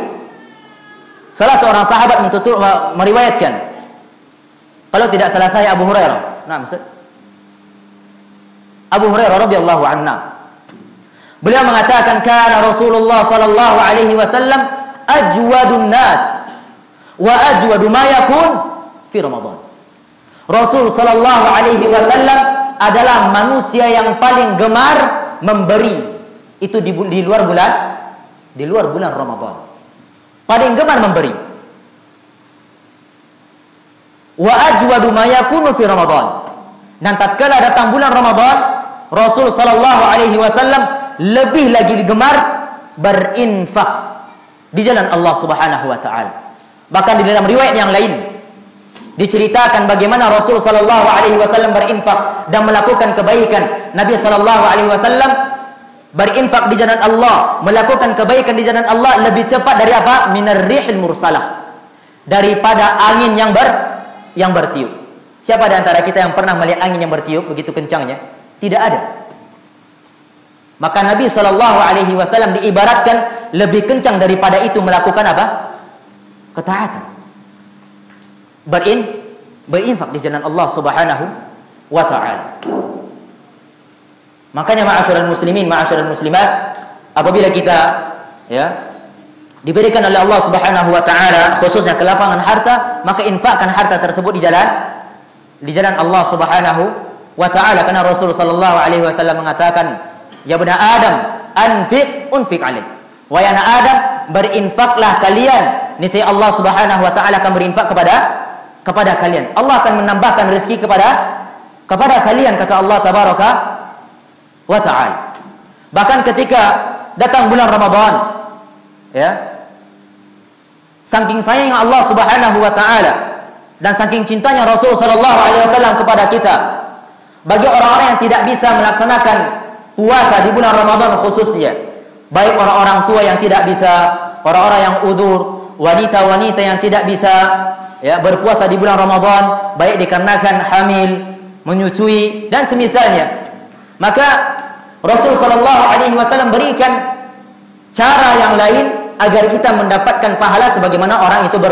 salah seorang sahabat meriwayatkan, kalau tidak salah saya Abu Hurairah. Nah, Ustaz. Abu Hurairah radhiyallahu anhu. Beliau mengatakan kana Rasulullah sallallahu alaihi wasallam ajwadun nas wa ajwadu ma yakun fi Ramadan. Rasul sallallahu alaihi wasallam adalah manusia yang paling gemar memberi. Itu di luar bulan Ramadan. Paling gemar memberi. Wa ajwadu ma yakunu fi Ramadan. Dan tatkala datang bulan Ramadan, Rasul sallallahu alaihi wasallam lebih lagi gemar berinfak di jalan Allah Subhanahu wa taala. Bahkan di dalam riwayat yang lain diceritakan bagaimana Rasul sallallahu alaihi wasallam berinfak dan melakukan kebaikan. Nabi sallallahu alaihi wasallam berinfak di jalan Allah, melakukan kebaikan di jalan Allah lebih cepat dari apa? Minar rihil mursalah. Daripada angin yang bertiup. Siapa di antara kita yang pernah melihat angin yang bertiup begitu kencangnya? Tidak ada. Maka Nabi sallallahu alaihi wasallam diibaratkan lebih kencang daripada itu melakukan apa? Ketaatan. Berinfak di jalan Allah Subhanahu wa taala. Makanya ma'asyiral muslimin, ma'asyiral muslimat, apabila kita diberikan oleh Allah Subhanahu wa taala khususnya kelapangan harta, maka infakkan harta tersebut di jalan Allah Subhanahu wa taala, karena Rasul sallallahu alaihi wasallam mengatakan, ya bani Adam, anfiq unfiq alaik. Wahai anak Adam, berinfaklah kalian, niscaya Allah Subhanahu wa taala akan berinfak kepada kalian. Allah akan menambahkan rezeki kepada kalian, kata Allah tabaraka wa taala. Bahkan ketika datang bulan Ramadan, saking sayangnya Allah Subhanahu wa taala dan saking cintanya Rasul sallallahu alaihi wasallam kepada kita, bagi orang-orang yang tidak bisa melaksanakan puasa di bulan Ramadan khususnya, baik orang-orang tua yang tidak bisa, orang-orang yang udzur, wanita-wanita yang tidak bisa berpuasa di bulan Ramadan, baik dikarenakan hamil, menyusui dan semisalnya, maka Rasul sallallahu alaihi wasallam berikan cara yang lain agar kita mendapatkan pahala sebagaimana orang itu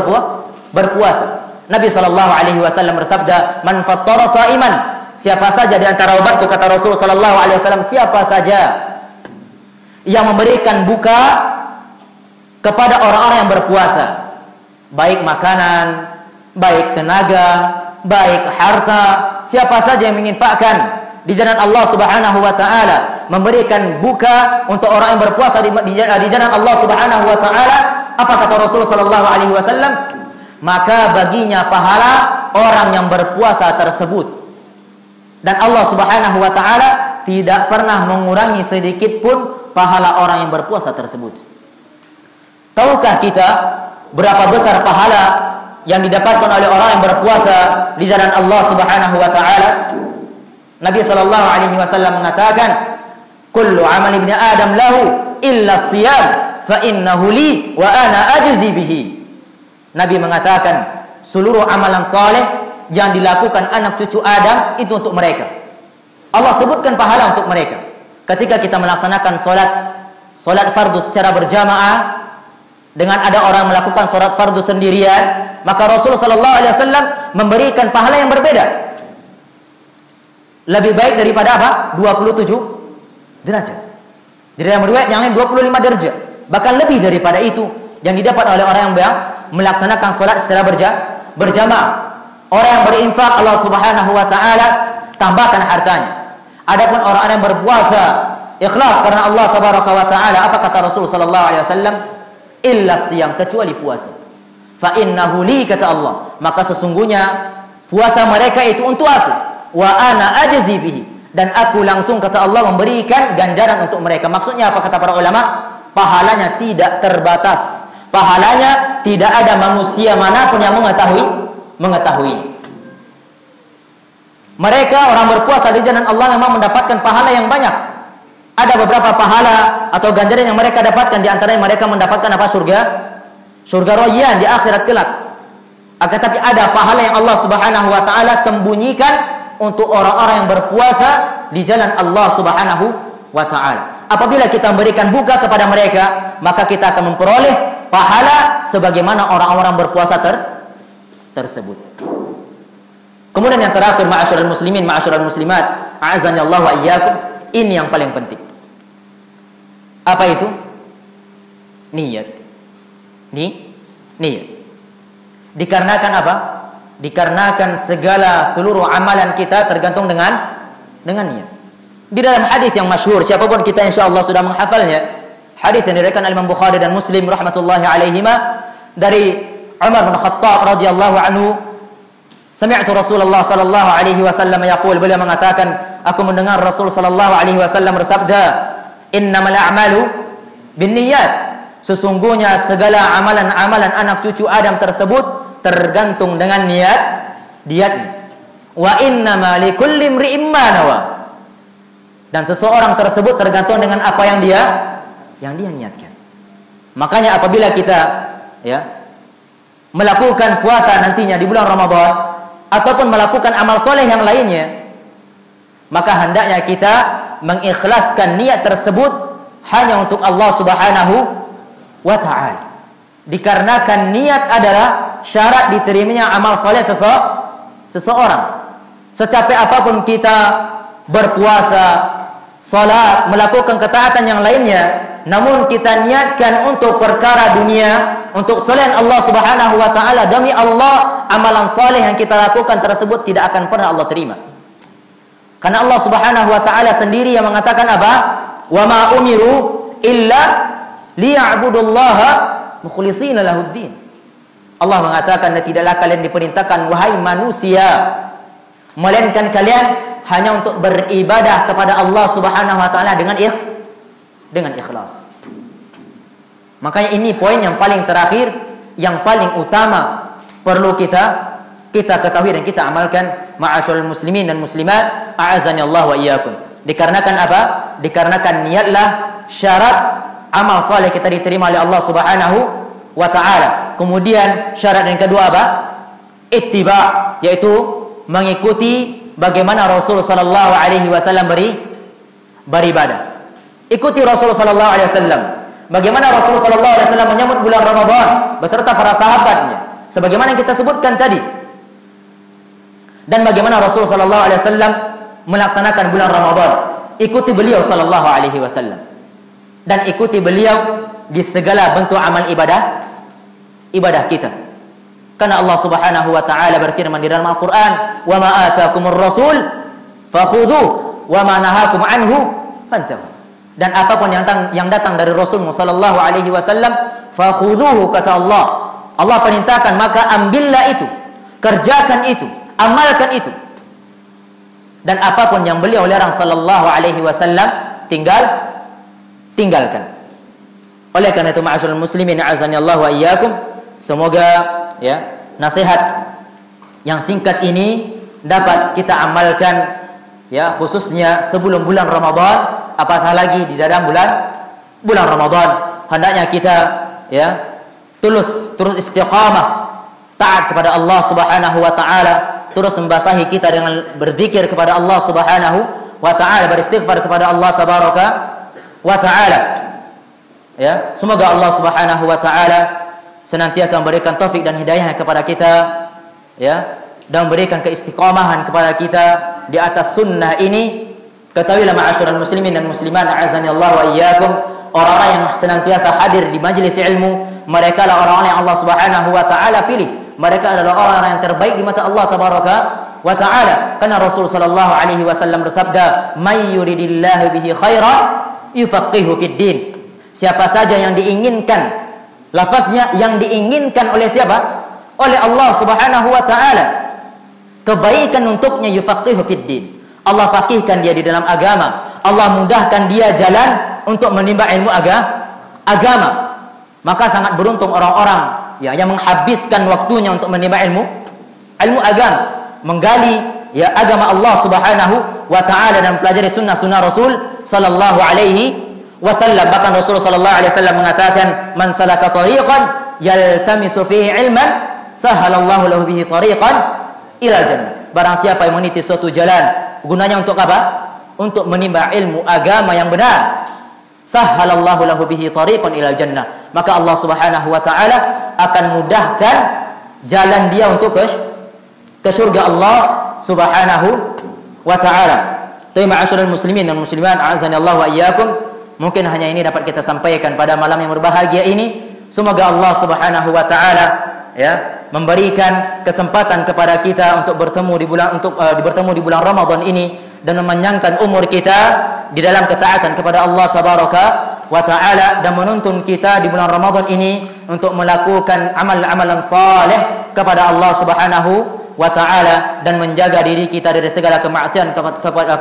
berpuasa. Nabi sallallahu alaihi wasallam bersabda, "Man fattara sha'iman." Siapa saja di antara umatku, kata Rasul sallallahu alaihi wasallam, siapa saja yang memberikan buka kepada orang-orang yang berpuasa, baik makanan, baik tenaga, baik harta, siapa saja yang menginfakkan di jalan Allah Subhanahu wa taala, memberikan buka untuk orang yang berpuasa di jalan Allah Subhanahu wa taala, apa kata Rasul sallallahu alaihi wasallam? Maka baginya pahala orang yang berpuasa tersebut. Dan Allah Subhanahu wa taala tidak pernah mengurangi sedikit pun pahala orang yang berpuasa tersebut. Tahukah kita berapa besar pahala yang didapatkan oleh orang yang berpuasa di jalan Allah Subhanahu wa taala? Nabi sallallahu alaihi wasallam mengatakan, "Kullu 'amali ibni Adam lahu illa shiyam, fa innahu li wa ana ajzi bihi." Nabi mengatakan, seluruh amalan saleh yang dilakukan anak cucu Adam itu untuk mereka. Allah sebutkan pahala untuk mereka. Ketika kita melaksanakan solat fardu secara berjamaah, dengan ada orang melakukan solat fardu sendirian, maka Rasulullah SAW memberikan pahala yang berbeda. Lebih baik daripada apa? 27 derajat. Di dalam riwayat yang lain 25 derajat. Bahkan lebih daripada itu yang didapat oleh orang yang melaksanakan solat secara berjamaah. Orang yang berinfak, Allah Subhanahu wa taala tambahkan hartanya. Adapun orang-orang yang berpuasa ikhlas karena Allah tabaraka wa taala, apa kata Rasul sallallahu alaihi wasallam? illa siyam, kecuali puasa. Fa innahu li, kata Allah, maka sesungguhnya puasa mereka itu untuk aku. Wa ana ajzi bihi, dan aku langsung, kata Allah, memberikan ganjaran untuk mereka. Maksudnya apa kata para ulama? Pahalanya tidak terbatas. Pahalanya tidak ada manusia manapun yang mengetahui. Mereka orang berpuasa di jalan Allah memang mendapatkan pahala yang banyak. Ada beberapa pahala atau ganjaran yang mereka dapatkan, di antaranya mereka mendapatkan apa? Surga Rayyan di akhirat kelak. Akan tapi ada pahala yang Allah Subhanahu wa taala sembunyikan untuk orang-orang yang berpuasa di jalan Allah Subhanahu wa taala. Apabila kita memberikan buka kepada mereka, maka kita akan memperoleh pahala sebagaimana orang-orang berpuasa tersebut. Kemudian yang terakhir, ma'asyiral muslimin, ma'asyiral muslimat, a'azani Allah wa iyyakum, ini yang paling penting. Apa itu? Niat. Niat. Dikarenakan apa? Dikarenakan seluruh amalan kita tergantung dengan niat. Di dalam hadis yang masyhur, siapapun kita insyaallah sudah menghafalnya, hadis yang diriwayatkan Imam Bukhari dan Muslim rahmatullahi alaihima dari Umar bin Khattab radhiyallahu anhu, sami'tu Rasulullah sallallahu alaihi wasallam yaqul, beliau mengatakan, aku mendengar Rasul sallallahu alaihi wasallam bersabda, innamal a'malu binniyat, sesungguhnya segala amalan-amalan anak cucu Adam tersebut tergantung dengan niatnya. Wa innama likulli imri'in ma nawa, dan seseorang tersebut tergantung dengan apa yang dia niatkan. Makanya apabila kita melakukan puasa nantinya di bulan Ramadan ataupun melakukan amal soleh yang lainnya, maka hendaknya kita mengikhlaskan niat tersebut hanya untuk Allah Subhanahu wa ta'ala. Dikarenakan niat adalah syarat diterimanya amal soleh seseorang. Secapek apapun kita berpuasa, salat, melakukan ketaatan yang lainnya, namun kita niatkan untuk perkara dunia, untuk selain Allah Subhanahu wa ta'ala, demi Allah, amalan saleh yang kita lakukan tersebut tidak akan pernah Allah terima. Karena Allah Subhanahu wa ta'ala sendiri yang mengatakan apa? Wa ma umiru illa liya'budullaha mukhlishina lahuddin. Allah mengatakan, tidaklah kalian diperintahkan wahai manusia, melainkan kalian hanya untuk beribadah kepada Allah Subhanahu wa ta'ala dengan ikhlas. Makanya ini poin yang paling terakhir, yang paling utama perlu kita ketahui dan kita amalkan, ma'asyiral muslimin dan muslimat, a'azani Allah wa iyyakum. Dikarenakan apa? Dikarenakan niatlah syarat amal saleh kita diterima oleh Allah Subhanahu wa ta'ala. Kemudian syarat yang kedua apa? Ittiba, yaitu mengikuti bagaimana Rasul sallallahu alaihi wasallam beribadah. Ikuti Rasul sallallahu alaihi wasallam. Bagaimana Rasul sallallahu alaihi wasallam menyambut bulan Ramadan beserta para sahabatnya, sebagaimana yang kita sebutkan tadi. Dan bagaimana Rasul sallallahu alaihi wasallam melaksanakan bulan Ramadan. Ikuti beliau sallallahu alaihi wasallam. Dan ikuti beliau di segala bentuk amal ibadah kita. Karena Allah Subhanahu wa taala berfirman di dalam Al-Qur'an, "Wa ma ataakumur rasul fakhudhuhu wa ma nahakum anhu fantahu." Dan apapun yang datang dari Rasulullah sallallahu alaihi wasallam, fakhudhuhu, kata Allah. Allah perintahkan, maka ambillah itu, kerjakan itu, amalkan itu. Dan apapun yang beliau larang sallallahu alaihi wasallam, tinggalkan. Oleh karena itu, ma'asyiral muslimin, a'azani Allah wa iyyakum, semoga nasihat yang singkat ini dapat kita amalkan khususnya sebelum bulan Ramadan, apatah lagi di dalam bulan Ramadan. Hendaknya kita terus istiqamah taat kepada Allah Subhanahu wa taala, terus membasahi kita dengan berzikir kepada Allah Subhanahu wa taala, beristighfar kepada Allah tabaraka wa taala. Semoga Allah Subhanahu wa taala senantiasa memberikan taufik dan hidayah kepada kita, dan memberikan keistiqamahan kepada kita di atas sunnah ini. Ketahuilah ma'asyiral muslimin dan muslimat, a'azani Allah wa iyyakum, orang-orang yang senantiasa hadir di majelis ilmu, mereka adalah orang-orang yang Allah Subhanahu wa taala pilih. Mereka adalah orang-orang yang terbaik di mata Allah tabaraka wa taala. Karena Rasul sallallahu alaihi wasallam bersabda, "May yuridillahu bihi khairan yufaqihu fid din." Siapa saja yang diinginkan Lafaznya yang diinginkan oleh siapa? Oleh Allah Subhanahu wa taala. Kebaikan untuknya yufaqihu fid din. Allah faqihkan dia di dalam agama. Allah mudahkan dia jalan untuk menimba ilmu agama. Maka sangat beruntung orang-orang ya yang menghabiskan waktunya untuk menimba ilmu agama, menggali ya agama Allah Subhanahu wa taala dan pelajari sunnah-sunnah Rasul sallallahu alaihi wasallam. Bahkan Rasul sallallahu alaihi wasallam mengatakan, "Man salaka tariqan yaltamisu fihi ilman, sahalallahu lahu bihi tariqan ilal jannah." Barang siapa yang meniti suatu jalan, gunanya untuk apa? Untuk menimba ilmu agama yang benar, sahalallahu lahu bihi tariqan ilal jannah, maka Allah Subhanahu wa taala akan mudahkan jalan dia untuk ke surga Allah Subhanahu wa taala. Tapi ma'asyiral muslimin dan muslimat, a'azani Allah wa iyyakum, mungkin hanya ini dapat kita sampaikan pada malam yang berbahagia ini. Semoga Allah Subhanahu wa taala ya memberikan kesempatan kepada kita untuk bertemu di bulan Ramadan ini dan memanjangkan umur kita di dalam ketaatan kepada Allah Tabaraka wa taala, dan menuntun kita di bulan Ramadan ini untuk melakukan amal-amalan saleh kepada Allah Subhanahu wa taala dan menjaga diri kita dari segala kemaksiatan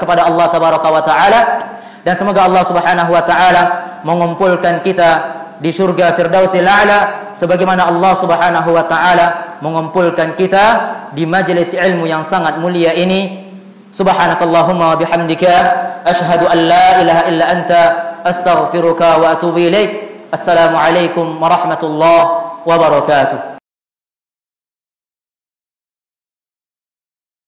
kepada Allah Tabaraka wa taala. Dan semoga Allah Subhanahu wa taala mengumpulkan kita di surga Firdausil A'la sebagaimana Allah Subhanahu wa taala mengumpulkan kita di majelis ilmu yang sangat mulia ini. Subhanakallahumma wa bihamdika asyhadu an la ilaha illa anta astaghfiruka wa atubu ilaik. Assalamu alaikum warahmatullahi wabarakatuh.